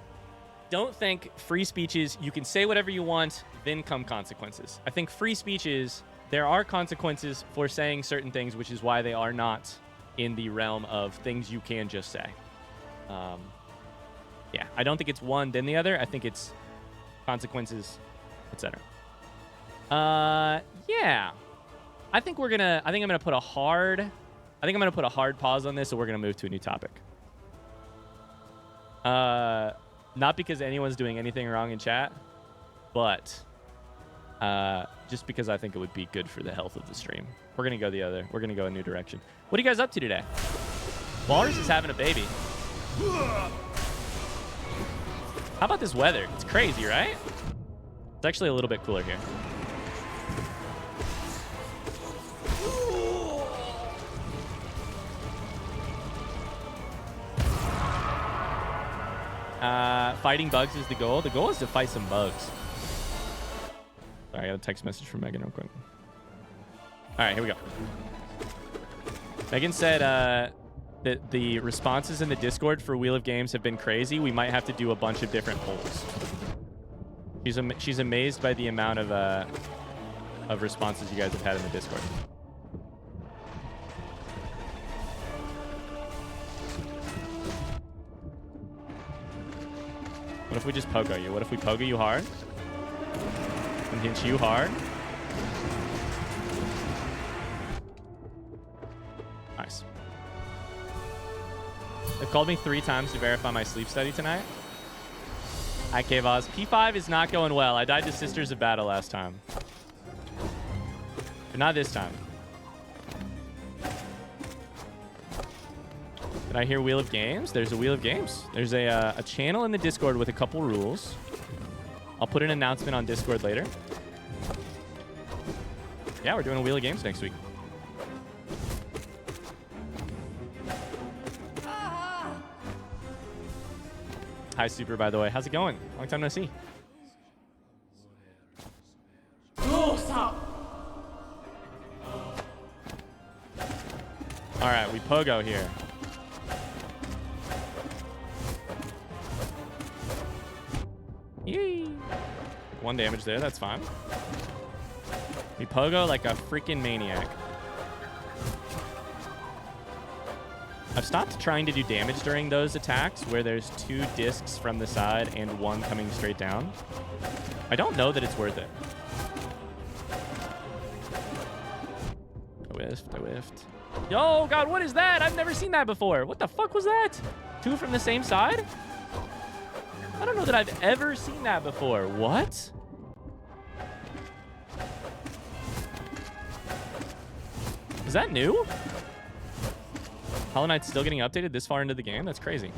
don't think free speech is you can say whatever you want, then come consequences. I think free speech is there are consequences for saying certain things, which is why they are not in the realm of things you can just say. Yeah, I don't think it's one then the other. I think it's consequences, etc. Yeah. I think I'm gonna put a hard pause on this, and we're gonna move to a new topic. Not because anyone's doing anything wrong in chat, but just because I think it would be good for the health of the stream. We're gonna go a new direction. What are you guys up to today? Walrus is having a baby. How about this weather? It's crazy, right? It's actually a little bit cooler here. Fighting bugs is the goal. The goal is to fight some bugs. Sorry, I got a text message from Megan real quick. All right, here we go. Megan said that the responses in the Discord for Wheel of Games have been crazy. We might have to do a bunch of different polls. She's amazed by the amount of responses you guys have had in the Discord. What if we just pogo you? What if we pogo you hard? And hit you hard? Nice. They've called me 3 times to verify my sleep study tonight. Hi, K-Voz. P5 is not going well. I died to Sisters of Battle last time. But not this time. Did I hear Wheel of Games? There's a Wheel of Games. There's a channel in the Discord with a couple rules. I'll put an announcement on Discord later. Yeah, we're doing a Wheel of Games next week. Hi, Super, by the way. How's it going? Long time no see. Oh, stop. All right, we pogo here. Yee. 1 damage there. That's fine. We pogo like a freaking maniac. I've stopped trying to do damage during those attacks where there's 2 discs from the side and 1 coming straight down. I don't know that it's worth it. I whiffed. Oh, God, what is that? I've never seen that before. What the fuck was that? 2 from the same side? I don't know that I've ever seen that before. What? Is that new? Hollow Knight's still getting updated this far into the game? That's crazy.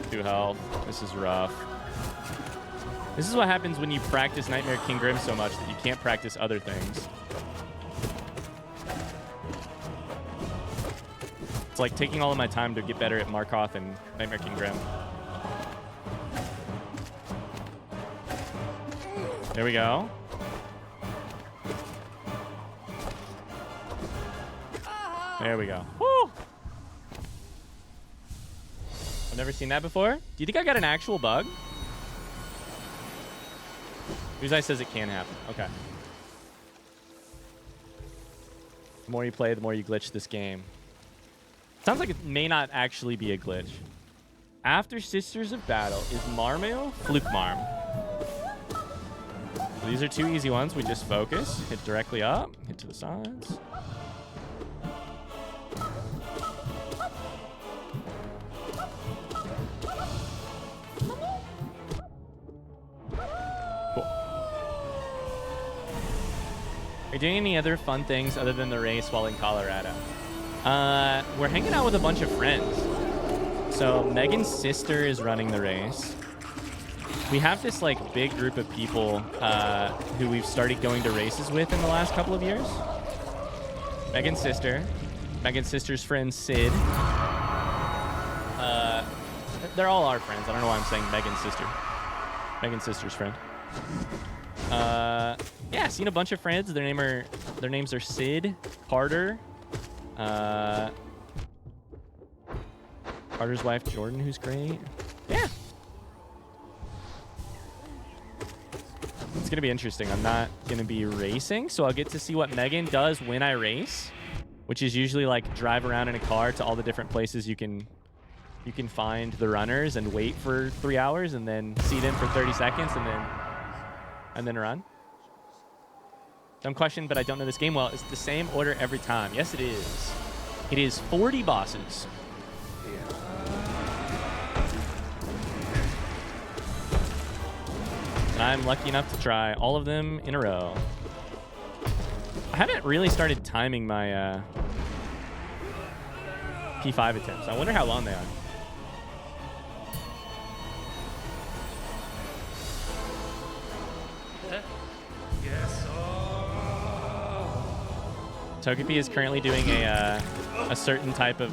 Two health. This is rough. This is what happens when you practice Nightmare King Grim so much that you can't practice other things. It's like taking all of my time to get better at Markoth and Nightmare King Grim. There we go. There we go. Woo! I've never seen that before. Do you think I got an actual bug? Uzai says it can happen. Okay. The more you play, the more you glitch this game. Sounds like it may not actually be a glitch. After Sisters of Battle is Marmail, Fluke Marm. So these are 2 easy ones. We just focus, hit directly up, hit to the sides. Cool. Are you doing any other fun things other than the race while in Colorado? We're hanging out with a bunch of friends. So Megan's sister is running the race. We have this like big group of people who we've started going to races with in the last couple of years. Megan's sister's friend Sid. They're all our friends. I don't know why I'm saying Megan's sister. Megan's sister's friend. Yeah, seen a bunch of friends. Their names are Sid, Carter, Carter's wife Jordan, who's great. Yeah. It's gonna be interesting. I'm not gonna be racing, so I'll get to see what Megan does when I race, which is usually like drive around in a car to all the different places you can find the runners and wait for 3 hours and then see them for 30 seconds and then run. Dumb question, but I don't know this game well. Is it the same order every time? Yes, it is. It is 40 bosses. And I'm lucky enough to try all of them in a row. I haven't really started timing my P5 attempts. I wonder how long they are. Togepi is currently doing a certain type of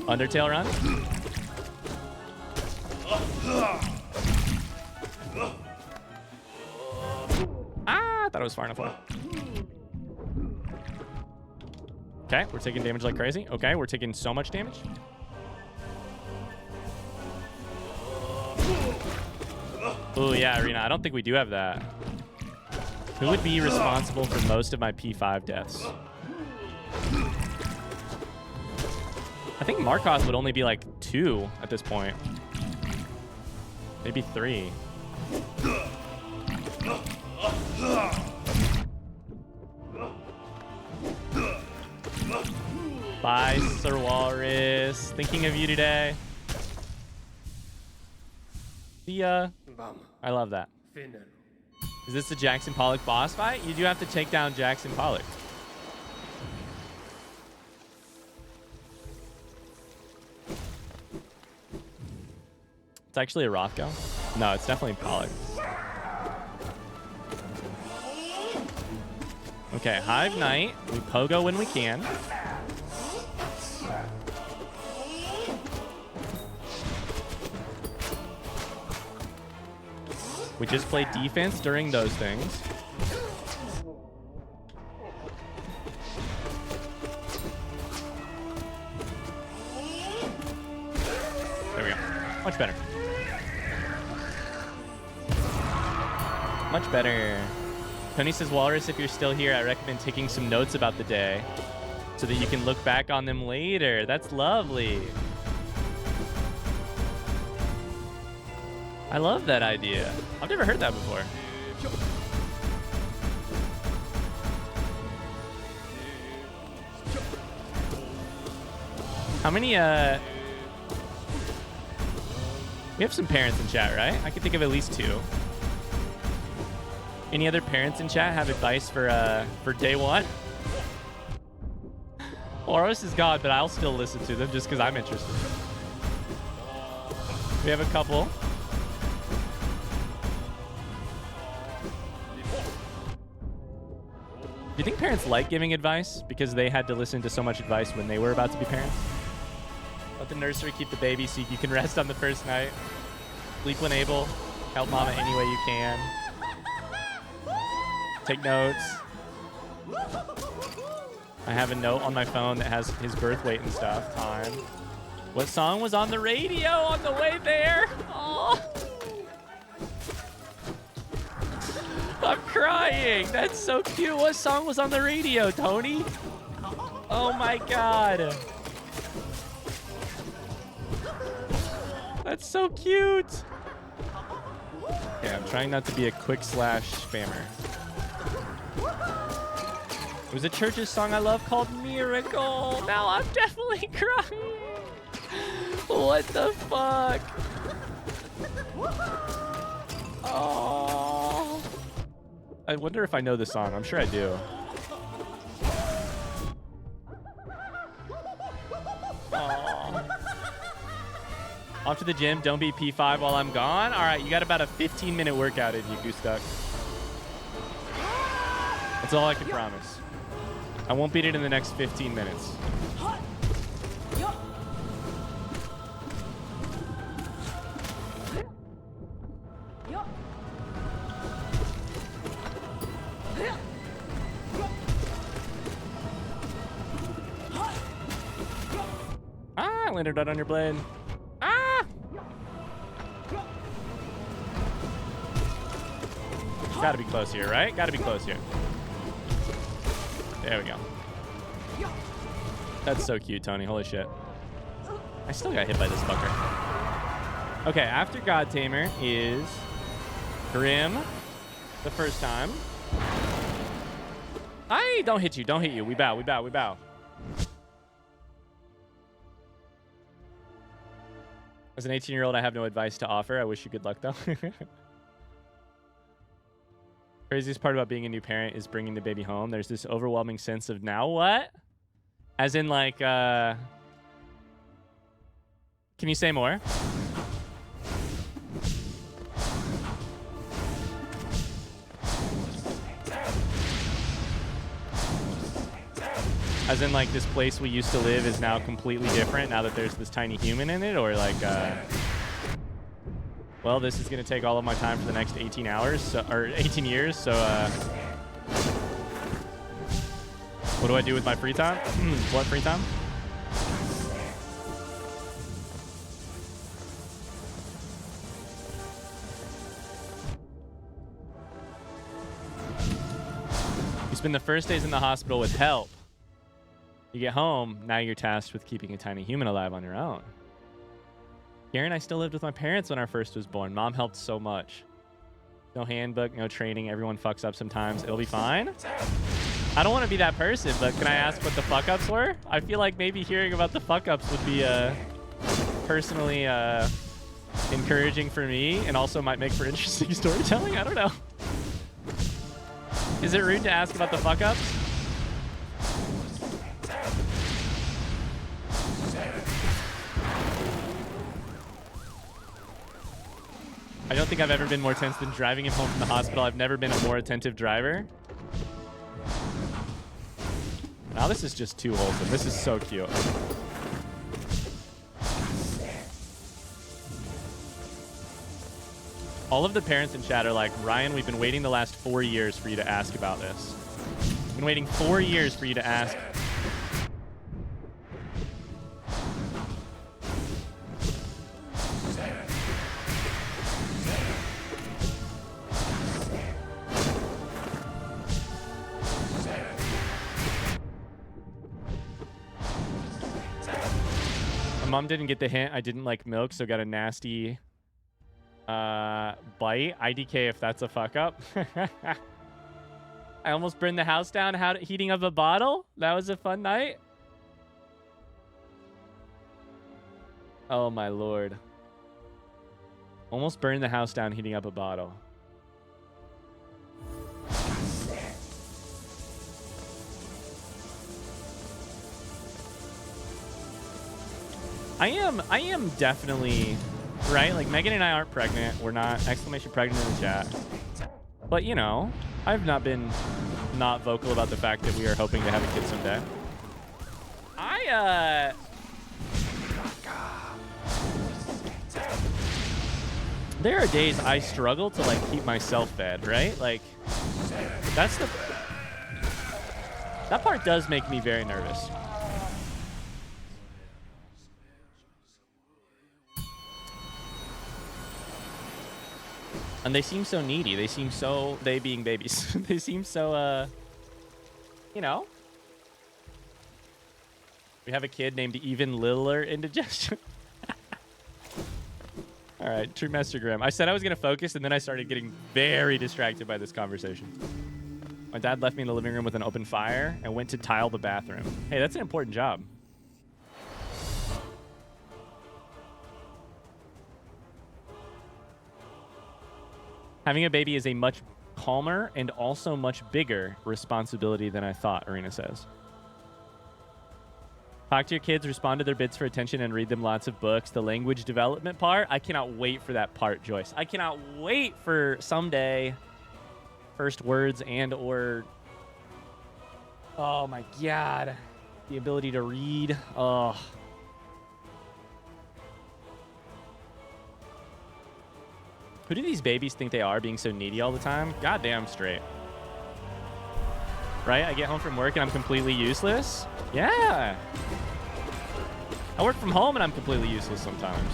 Undertale run. Ah, I thought it was far enough away. Okay, we're taking damage like crazy. Okay, we're taking so much damage. Oh, yeah, Arena. I don't think we do have that. Who would be responsible for most of my P5 deaths? I think Markov would only be like 2 at this point. Maybe 3. Bye, Sir Walrus. Thinking of you today. I love that. Is this the Jackson Pollock boss fight? You do have to take down Jackson Pollock. It's actually a Rothko. No, it's definitely Pollock. Okay, Hive Knight. We pogo when we can. We just play defense during those things. There we go. Much better. Much better. Tony says, Walrus, if you're still here, I recommend taking some notes about the day so that you can look back on them later. That's lovely. I love that idea. I've never heard that before. How many, we have some parents in chat, right? I can think of at least 2. Any other parents in chat have advice for day one? Oros is God, but I'll still listen to them just because I'm interested. We have a couple. Do you think parents like giving advice because they had to listen to so much advice when they were about to be parents? Let the nursery keep the baby so you can rest on the first night. Sleep when able. Help mama any way you can. Take notes. I have a note on my phone that has his birth weight and stuff. Time. What song was on the radio on the way there? Oh. I'm crying. That's so cute. What song was on the radio, Tony? Oh my God. That's so cute. Okay, I'm trying not to be a quick slash spammer. It was a church's song I love called Miracle. Now I'm definitely crying. What the fuck? Oh. I wonder if I know the song. I'm sure I do. Aww. Off to the gym. Don't be P5 while I'm gone. All right, you got about a 15-minute workout in you, Goose Duck. That's all I can promise. I won't beat it in the next 15 minutes. Ah, I landed right on your blade. Ah! Gotta be close here, right? Gotta be close here. There we go. That's so cute, Tony. Holy shit. I still got hit by this fucker. Okay, after God Tamer is Grim the first time. I don't hit you. Don't hit you. We bow. We bow. We bow. As an 18-year-old, I have no advice to offer. I wish you good luck, though. Craziest part about being a new parent is bringing the baby home. There's this overwhelming sense of now what? As in, like, can you say more? As in, like, this place we used to live is now completely different now that there's this tiny human in it? Or, like, well, this is going to take all of my time for the next 18 hours, so, or 18 years, so, what do I do with my free time? What free time? You spend the first days in the hospital with help. You get home, now you're tasked with keeping a tiny human alive on your own. Karen and I still lived with my parents when our first was born. Mom helped so much. No handbook, no training. Everyone fucks up sometimes. It'll be fine. I don't want to be that person, but can I ask what the fuck-ups were? I feel like maybe hearing about the fuck-ups would be personally encouraging for me and also might make for interesting storytelling. I don't know. Is it rude to ask about the fuck-ups? I don't think I've ever been more tense than driving him home from the hospital. I've never been a more attentive driver. Now this is just too wholesome. This is so cute. All of the parents in chat are like, Ryan, we've been waiting the last 4 years for you to ask about this. We've been waiting 4 years for you to ask. Mom didn't get the hint. I didn't like milk, so got a nasty bite. IDK if that's a fuck up. I almost burned the house down heating up a bottle. That was a fun night. Oh my lord. Almost burned the house down heating up a bottle. I am definitely, right? Like, Megan and I aren't pregnant. We're not, exclamation pregnant in the chat. But, you know, I've not been not vocal about the fact that we are hoping to have a kid someday. There are days I struggle to, like, keep myself fed, right? Like, that part does make me very nervous. And they seem so needy. They seem so, they being babies, they seem so, you know. We have a kid named even littler indigestion. All right, True Master Graham. I said I was going to focus, and then I started getting very distracted by this conversation. My dad left me in the living room with an open fire and went to tile the bathroom. Hey, that's an important job. Having a baby is a much calmer and also much bigger responsibility than I thought, Arena says. Talk to your kids, respond to their bids for attention, and read them lots of books. The language development part, I cannot wait for that part, Joyce. I cannot wait for someday first words and or... Oh my god. The ability to read. Oh. Who do these babies think they are, being so needy all the time? Goddamn straight. right? I get home from work and I'm completely useless. Yeah. I work from home and I'm completely useless sometimes.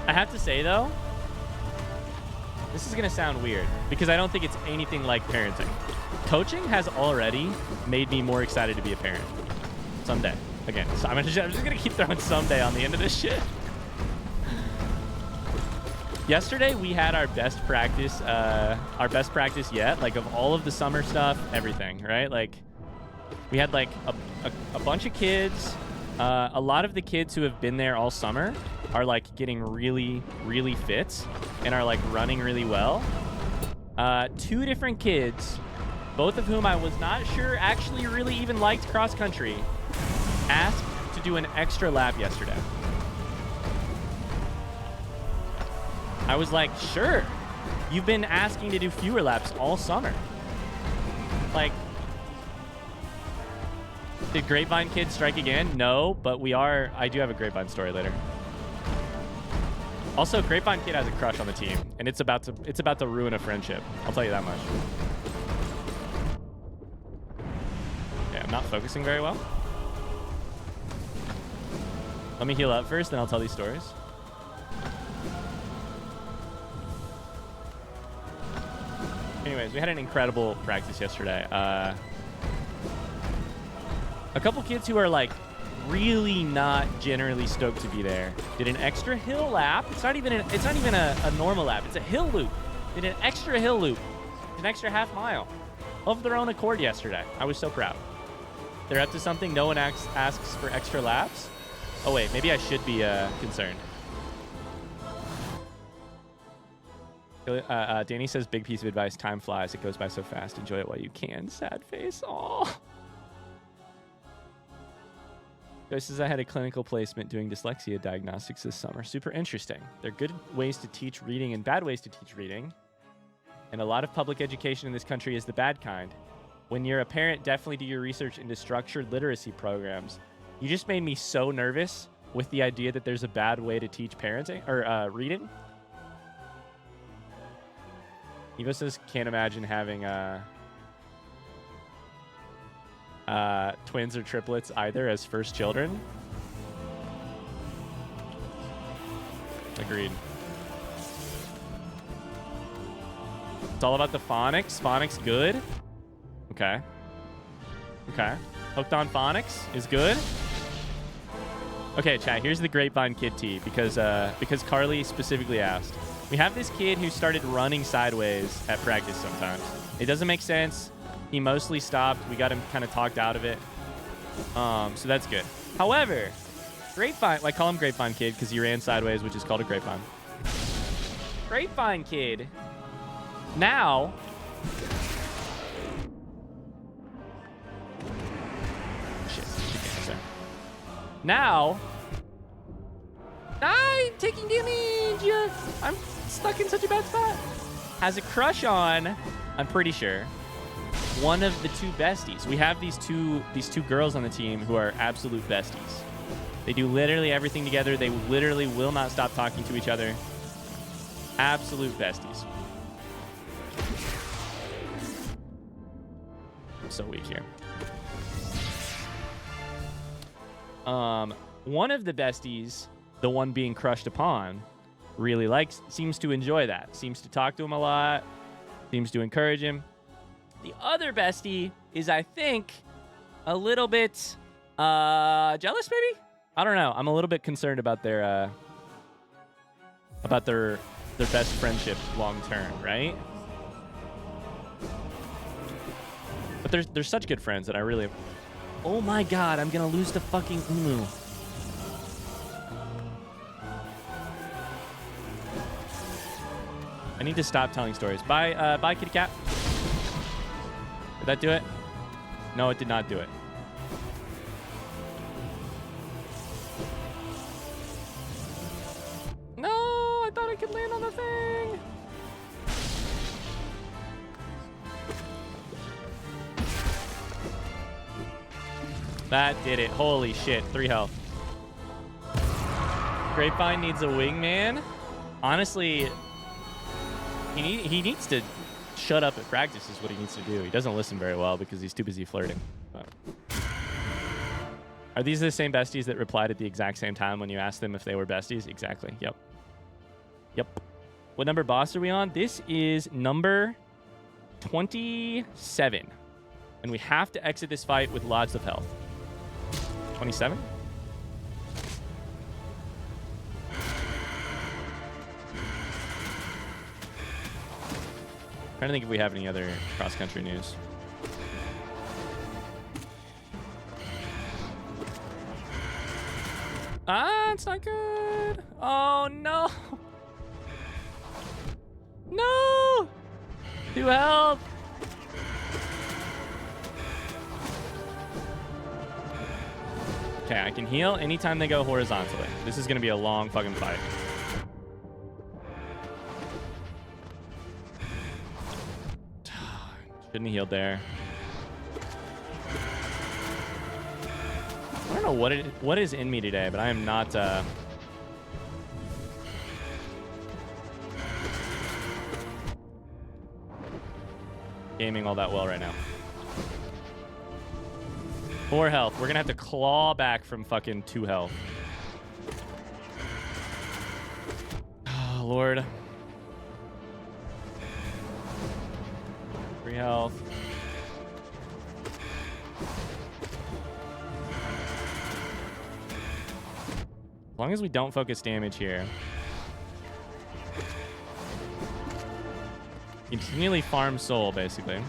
I have to say, though, this is going to sound weird because I don't think it's anything like parenting. Coaching has already made me more excited to be a parent. Someday. Again, so I'm just going to keep throwing someday on the end of this shit. Yesterday, we had our best practice yet, like of all of the summer stuff, everything, right? Like, we had like a bunch of kids. A lot of the kids who have been there all summer are like getting really, really fit and are like running really well. 2 different kids, both of whom I was not sure actually really even liked cross country, asked to do an extra lap yesterday. I was like, sure, you've been asking to do fewer laps all summer. Like, did Grapevine Kid strike again? No, but I do have a Grapevine story later. Also, Grapevine Kid has a crush on the team, and it's about to ruin a friendship. I'll tell you that much. Yeah, I'm not focusing very well. Let me heal up first, then I'll tell these stories. Anyways, we had an incredible practice yesterday. A couple kids who are like really not generally stoked to be there did an extra hill lap. It's not even a normal lap. It's a hill loop. Did an extra hill loop, an extra half mile of their own accord yesterday. I was so proud. They're up to something. No one asks for extra laps. Oh wait, maybe I should be concerned. Danny says, big piece of advice, time flies. It goes by so fast. Enjoy it while you can. Sad face. Aw. Joe says, I had a clinical placement doing dyslexia diagnostics this summer. Super interesting. There are good ways to teach reading and bad ways to teach reading. And a lot of public education in this country is the bad kind. When you're a parent, definitely do your research into structured literacy programs. You just made me so nervous with the idea that there's a bad way to teach parenting or reading. Evo says, can't imagine having twins or triplets either as first children. Agreed. It's all about the phonics. Phonics good. Okay. Okay. Hooked on phonics is good. Okay, chat. Here's the Grapevine Kid tea because Carly specifically asked. We have this kid who started running sideways at practice sometimes. It doesn't make sense. He mostly stopped. We got him kind of talked out of it. So that's good. However, Grapevine, I call him Grapevine Kid because he ran sideways, which is called a grapevine. Grapevine Kid. Now. Shit. Now. I'm taking damage. I'm stuck in such a bad spot. Has a crush on, I'm pretty sure, one of the 2 besties. We have these two girls on the team who are absolute besties. They do literally everything together. They literally will not stop talking to each other. Absolute besties. I'm so weak here. One of the besties, the one being crushed upon, really seems to enjoy that. Seems to talk to him a lot. Seems to encourage him. The other bestie is, I think, a little bit jealous, maybe? I don't know. I'm a little bit concerned about their best friendship long term, right? But they're such good friends that I really... Oh my god, I'm going to lose to fucking Umu. I need to stop telling stories. Bye, kitty cat. Did that do it? No, it did not do it. No, I thought I could land on the thing. That did it. Holy shit. 3 health. Grapevine needs a wingman. Honestly, he needs to shut up at practice is what he needs to do. He doesn't listen very well because he's too busy flirting. But. Are these the same besties that replied at the exact same time when you asked them if they were besties? Exactly. Yep. Yep. What number boss are we on? This is number 27. And we have to exit this fight with lots of health. 27? Trying to think if we have any other cross-country news. Ah, it's not good. Oh, no. No! Do help! Okay, I can heal anytime they go horizontally. This is going to be a long fucking fight. Shouldn't have healed there. I don't know what is in me today, but I am not gaming all that well right now. 4 health. We're gonna have to claw back from fucking 2 health. Oh, Lord. 3 health. As long as we don't focus damage here. Continually farm soul, basically.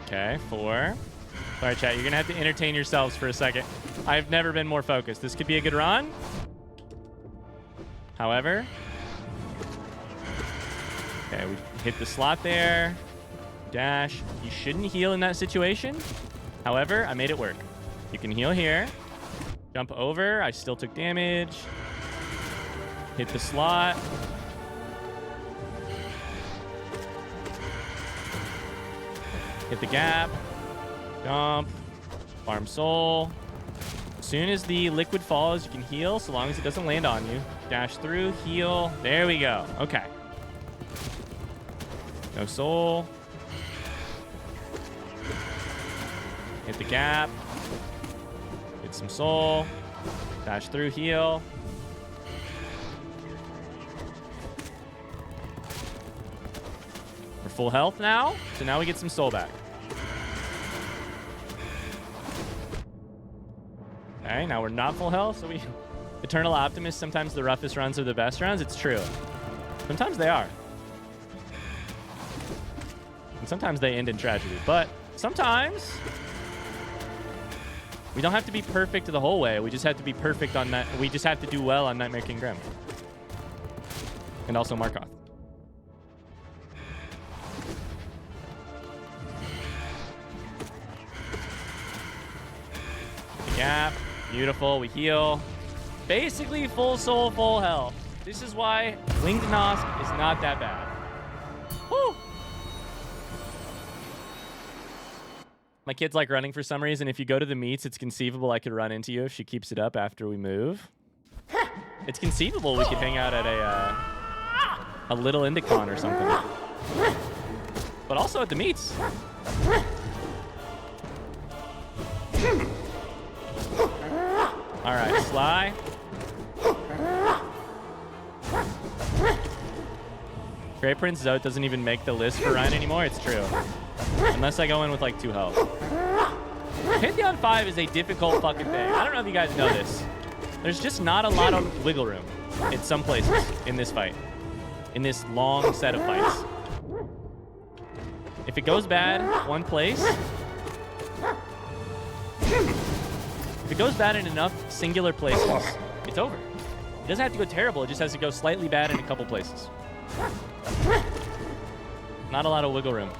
Okay, 4. Sorry, chat. You're going to have to entertain yourselves for a second. I've never been more focused. This could be a good run. However... Okay, we hit the slot there. Dash. You shouldn't heal in that situation. However, I made it work. You can heal here. Jump over. I still took damage. Hit the slot. Hit the gap. Jump. Farm soul. As soon as the liquid falls, you can heal so long as it doesn't land on you. Dash through, heal. There we go. Okay. No soul. Hit the gap. Get some soul. Dash through, heal. We're full health now, so now we get some soul back. Okay, now we're not full health, so we... Eternal Optimist, sometimes the roughest runs are the best runs. It's true. Sometimes they are. And sometimes they end in tragedy. But sometimes we don't have to be perfect the whole way. We just have to be perfect on that. We just have to do well on Nightmare King Grim. And also Markoth. The gap. Beautiful. We heal. Basically full soul, full health. This is why Winged Nosk is not that bad. Woo! My kid's like running for some reason. If you go to the meets, it's conceivable I could run into you if she keeps it up after we move. It's conceivable we could hang out at a little Indicon or something. But also at the meets. All right, Sly. Grey Prince Zote doesn't even make the list for Ryan anymore. It's true. Unless I go in with like 2 health. Pantheon 5 is a difficult fucking thing. I don't know if you guys know this. There's just not a lot of wiggle room in some places in this fight. In this long set of fights. If it goes bad one place... If it goes bad in enough singular places, it's over. It doesn't have to go terrible. It just has to go slightly bad in a couple places. Not a lot of wiggle room.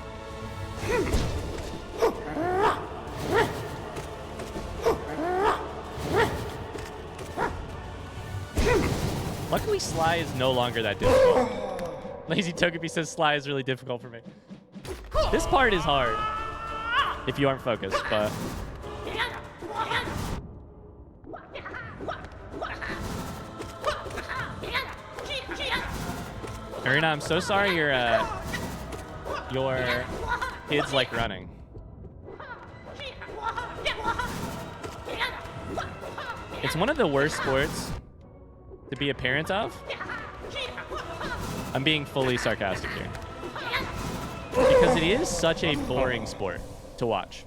Luckily, Sly is no longer that difficult. Lazy Togepi says Sly is really difficult for me. This part is hard if you aren't focused, but... Marina, I'm so sorry your kids like running. It's one of the worst sports to be a parent of. I'm being fully sarcastic here. Because it is such a boring sport to watch.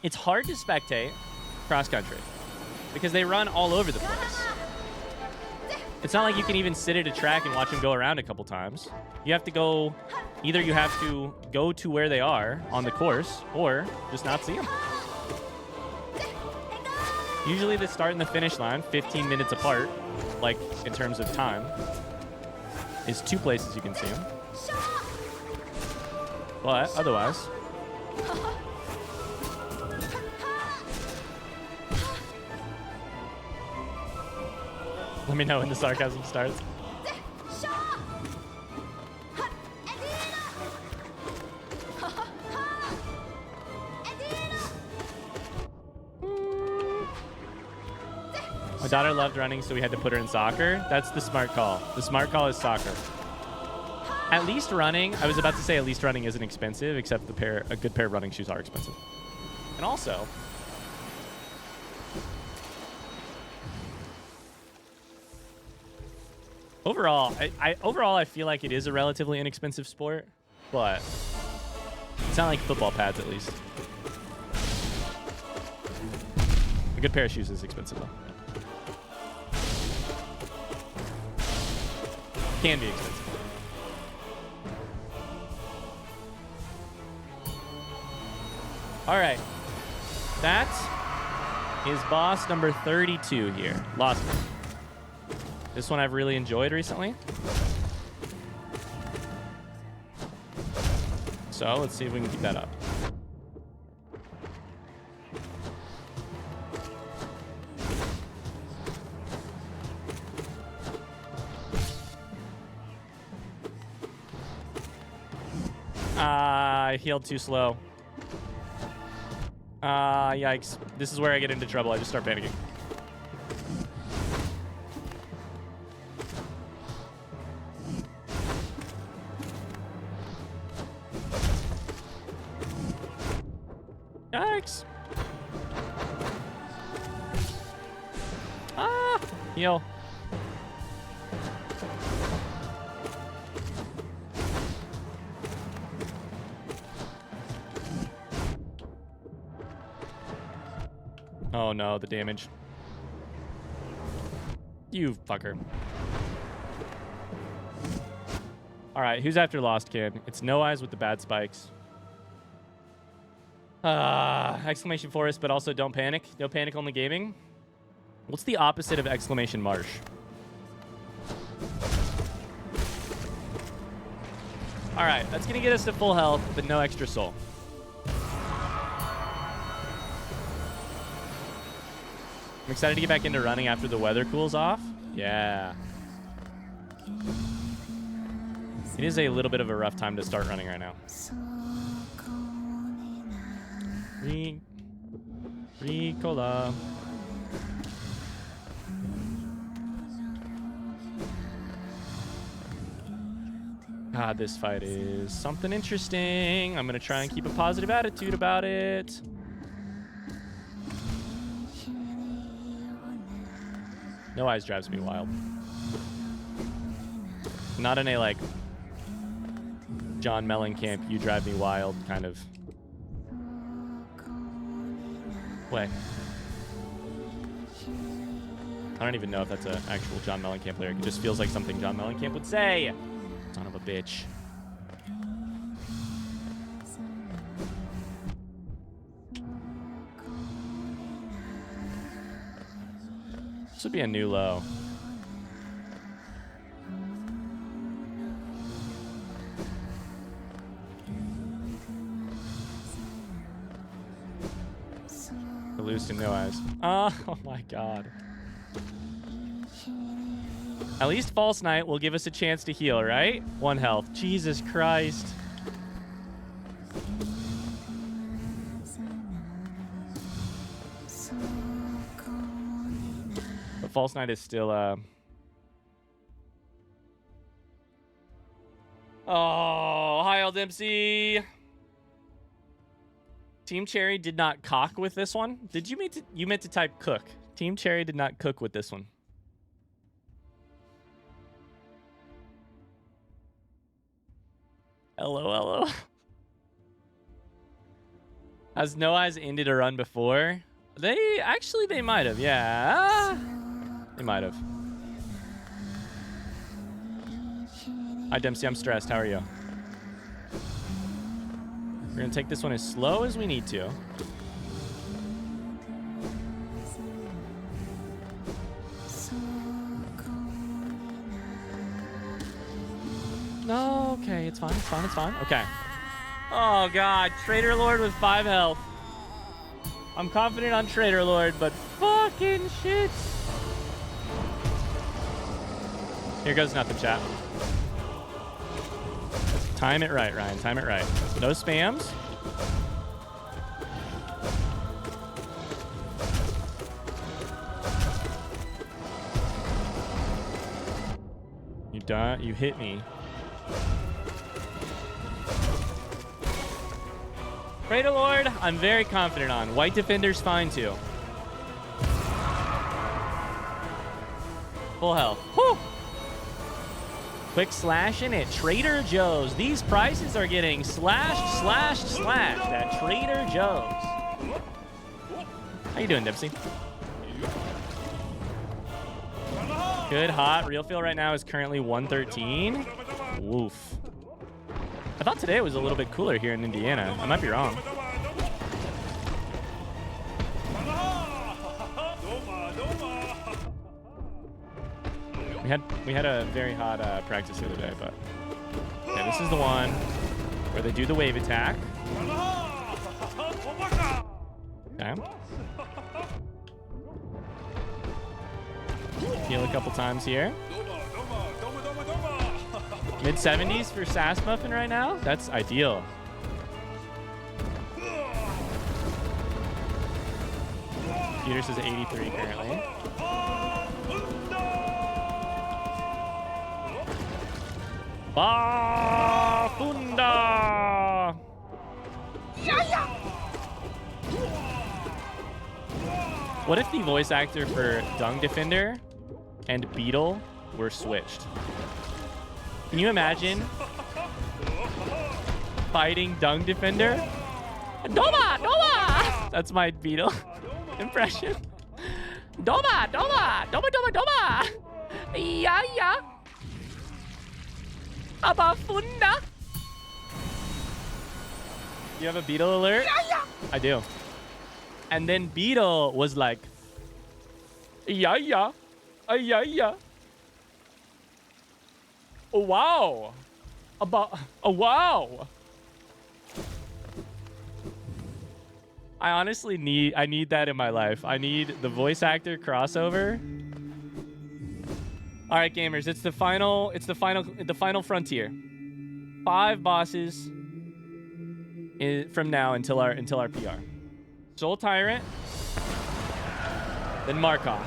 It's hard to spectate cross country because they run all over the place. It's not like you can even sit at a track and watch them go around a couple times. You have to go, either you have to go to where they are on the course or just not see them. Usually the start and the finish line, 15 minutes apart, like in terms of time, is 2 places you can see them. But otherwise, let me know when the sarcasm starts. My daughter loved running, so we had to put her in soccer. That's the smart call. The smart call is soccer. At least running, I was about to say at least running isn't expensive, except a good pair of running shoes are expensive. And also, overall, I feel like it is a relatively inexpensive sport, but it's not like football pads, at least. A good pair of shoes is expensive, though. Can be expensive. All right. That is boss number 32 here. Lost it. This one I've really enjoyed recently. So let's see if we can keep that up. I healed too slow. Yikes. This is where I get into trouble. I just start panicking. Yikes. Ah! Heal. Oh no, the damage. You fucker. Alright, who's after Lost Kid? It's No Eyes with the bad spikes. Exclamation Forest, but also don't panic. No panic only gaming. What's the opposite of exclamation marsh? Alright, that's gonna get us to full health, but no extra soul. I'm excited to get back into running after the weather cools off. Yeah. It is a little bit of a rough time to start running right now. Ricola. God, this fight is something interesting. I'm going to try and keep a positive attitude about it. No Eyes drives me wild. Not in a, like, John Mellencamp, you drive me wild kind of way. I don't even know if that's an actual John Mellencamp lyric. It just feels like something John Mellencamp would say. Son of a bitch. This would be a new low. Loose and No Eyes. Oh my god. At least False Knight will give us a chance to heal, right? 1 health. Jesus Christ. But False Knight is still Oh, hi, LDMC. Team Cherry did not cock with this one. Did you meant to type cook? Team Cherry did not cook with this one. LOL. Has No Eyes ended a run before? They might have, yeah. They might have. Hi, Dempsey, I'm stressed. How are you? We're gonna take this one as slow as we need to. No, okay, it's fine, it's fine, it's fine. Okay. Oh god, Trader Lord with 5 health. I'm confident on Trader Lord, but fucking shit. Here goes nothing, chat. Time it right, Ryan. Time it right. No spams. You done? You hit me. Trader Lord, I'm very confident on. White Defender's fine too. Full health. Whew! Quick slashing at Trader Joe's. These prices are getting slashed, slashed, slashed at Trader Joe's. How you doing, Dempsey? Good, hot. Real feel right now is currently 113. Woof. I thought today was a little bit cooler here in Indiana. I might be wrong. We had a very hot practice the other day, but okay, this is the one where they do the wave attack. Okay. Heal a couple times here. Mid-70s for Sass Muffin right now? That's ideal. Computer says 83 currently. Bafunda! What if the voice actor for Dung Defender and Beetle were switched? Can you imagine fighting Dung Defender? Doma! Doma! That's my Beetle impression. Doma! Doma! Doma! Doma! Doma! Yeah, yeah. Abafunda! You have a Beetle alert? Yeah, yeah. I do. And then Beetle was like, yeah, yeah. Yeah, yeah. Oh, wow. Oh, wow. I honestly need that in my life. I need the voice actor crossover. All right, gamers, it's the final frontier. 5 bosses from now until our PR. Soul Tyrant, then Markoth.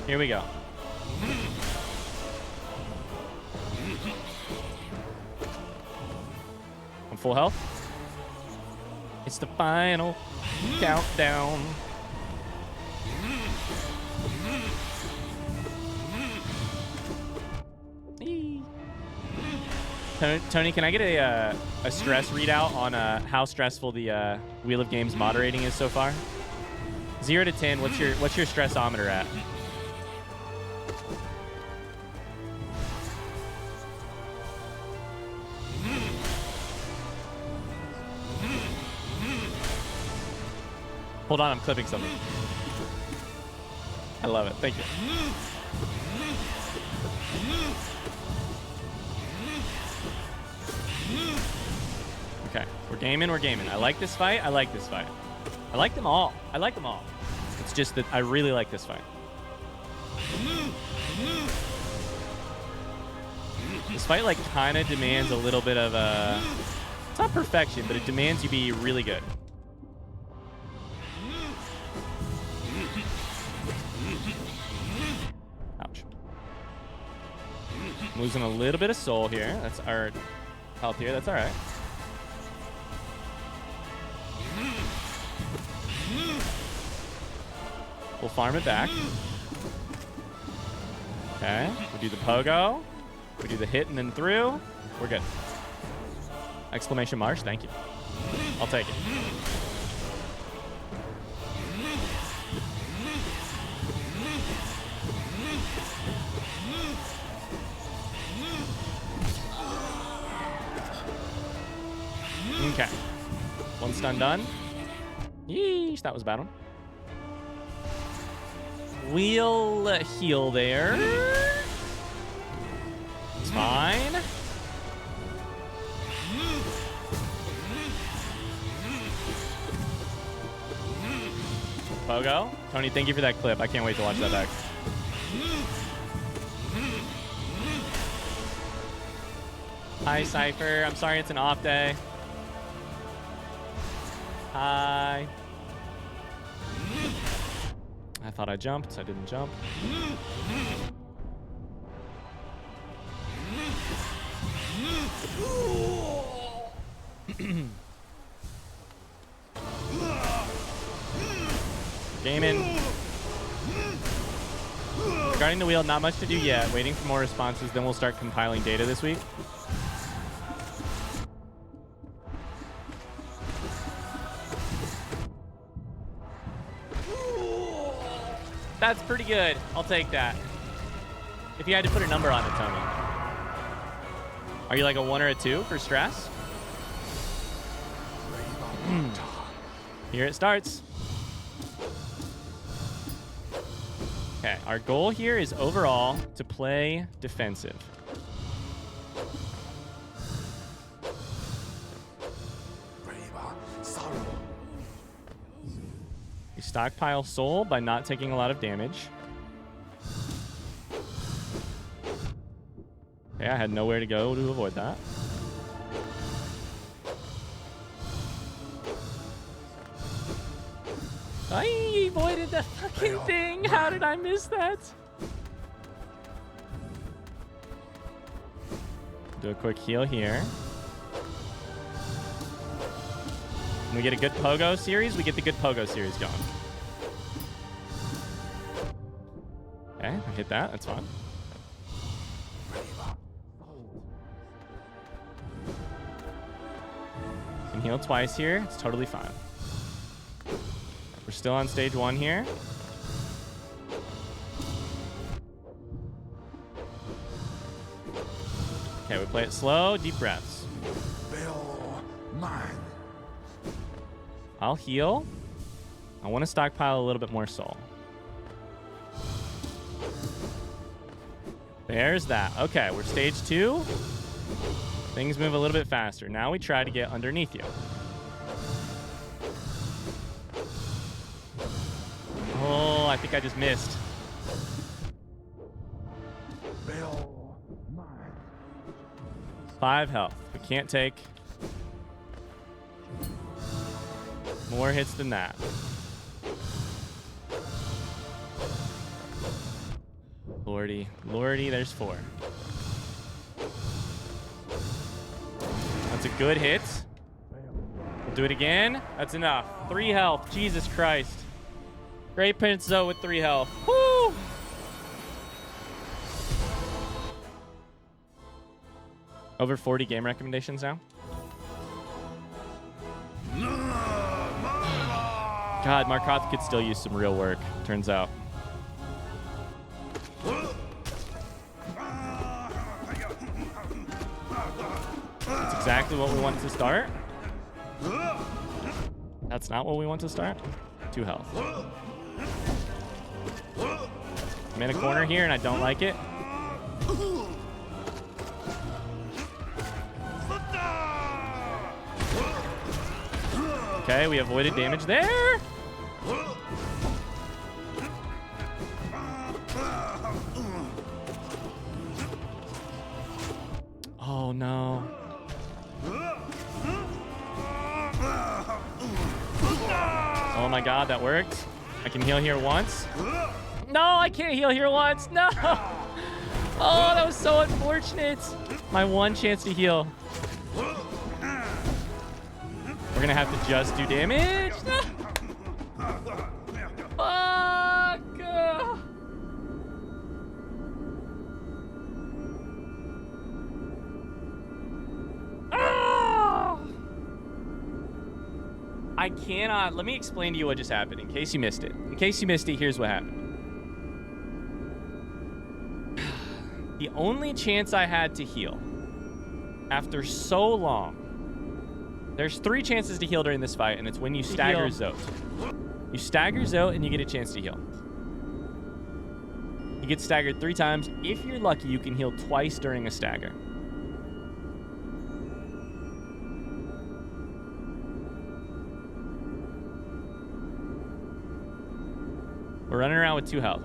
Here we go. I'm full health. It's the final countdown. Tony, can I get a stress readout on how stressful the Wheel of Games moderating is so far? 0 to 10, what's your stressometer at? Hold on, I'm clipping something. I love it. Thank you. Okay, we're gaming, we're gaming. I like this fight, I like this fight. I like them all. I like them all. It's just that I really like this fight. This fight, like, kind of demands a little bit of a... It's not perfection, but it demands you be really good. I'm losing a little bit of soul here. That's our health here. That's all right. We'll farm it back. Okay. We do the pogo. We do the hit and then through. We're good. Exclamation march. Thank you. I'll take it. Okay. One stun done. Yeesh, that was a bad one. We'll heal there. It's fine. Pogo. Tony, thank you for that clip. I can't wait to watch that back. Hi, Cypher. I'm sorry it's an off day. Hi. I thought I jumped. I didn't jump. Gaming. Regarding the wheel, not much to do yet. Waiting for more responses, then we'll start compiling data this week. That's pretty good. I'll take that. If you had to put a number on it, Tony. Are you like a 1 or a 2 for stress? Here it starts. Okay, our goal here is overall to play defensive. We stockpile soul by not taking a lot of damage. Okay, I had nowhere to go to avoid that. I avoided the fucking thing. How did I miss that? Do a quick heal here. When we get a good pogo series, we get the good pogo series going. Okay, I hit that. That's fine. Can heal twice here. It's totally fine. We're still on stage 1 here. Okay, we play it slow. Deep breaths. I'll heal. I want to stockpile a little bit more soul. There's that. Okay, we're stage 2. Things move a little bit faster. Now we try to get underneath you. Oh, I think I just missed. Five health. We can't take more hits than that. Lordy. Lordy, there's 4. That's a good hit. We'll do it again. That's enough. 3 health. Jesus Christ. Great Prince Zote with 3 health. Woo! Over 40 game recommendations now. God, Markoth could still use some real work, turns out. That's exactly what we want to start. That's not what we want to start. 2 health. I'm in a corner here and I don't like it. Okay, we avoided damage there. Oh no. Oh my god, that worked. I can heal here once. No, I can't heal here once. No. Oh, that was so unfortunate. My one chance to heal. We're gonna have to just do damage. No. Fuck. I cannot. Let me explain to you what just happened in case you missed it. In case you missed it, here's what happened. The only chance I had to heal after so long. There's 3 chances to heal during this fight, and it's when you stagger Zote. You stagger Zote, and you get a chance to heal. You get staggered 3 times. If you're lucky, you can heal twice during a stagger. We're running around with 2 health.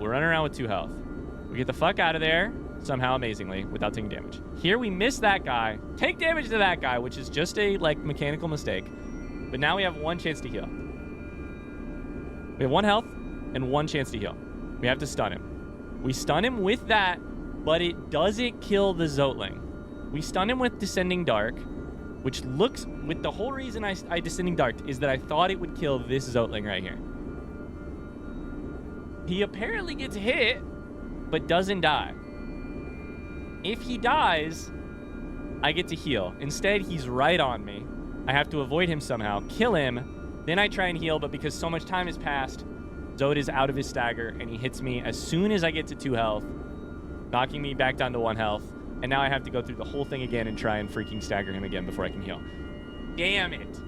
We get the fuck out of there, somehow, amazingly, without taking damage. Here, we miss that guy. Take damage to that guy, which is just a, like, mechanical mistake. But now we have 1 chance to heal. We have 1 health and 1 chance to heal. We have to stun him. We stun him with that, but it doesn't kill the Zoteling. We stun him with Descending Dark, which looks... With the whole reason I Descending Darked is that I thought it would kill this Zoteling right here. He apparently gets hit, but doesn't die. If he dies, I get to heal. Instead, he's right on me. I have to avoid him somehow, kill him, then I try and heal, but because so much time has passed, Zote is out of his stagger, and he hits me as soon as I get to 2 health, knocking me back down to 1 health, and now I have to go through the whole thing again and try and freaking stagger him again before I can heal. Damn it.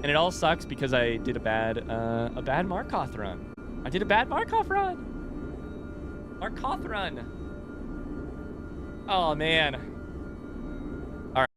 And it all sucks because I did a bad Markoth run. I did a bad Markoth run. Oh, man.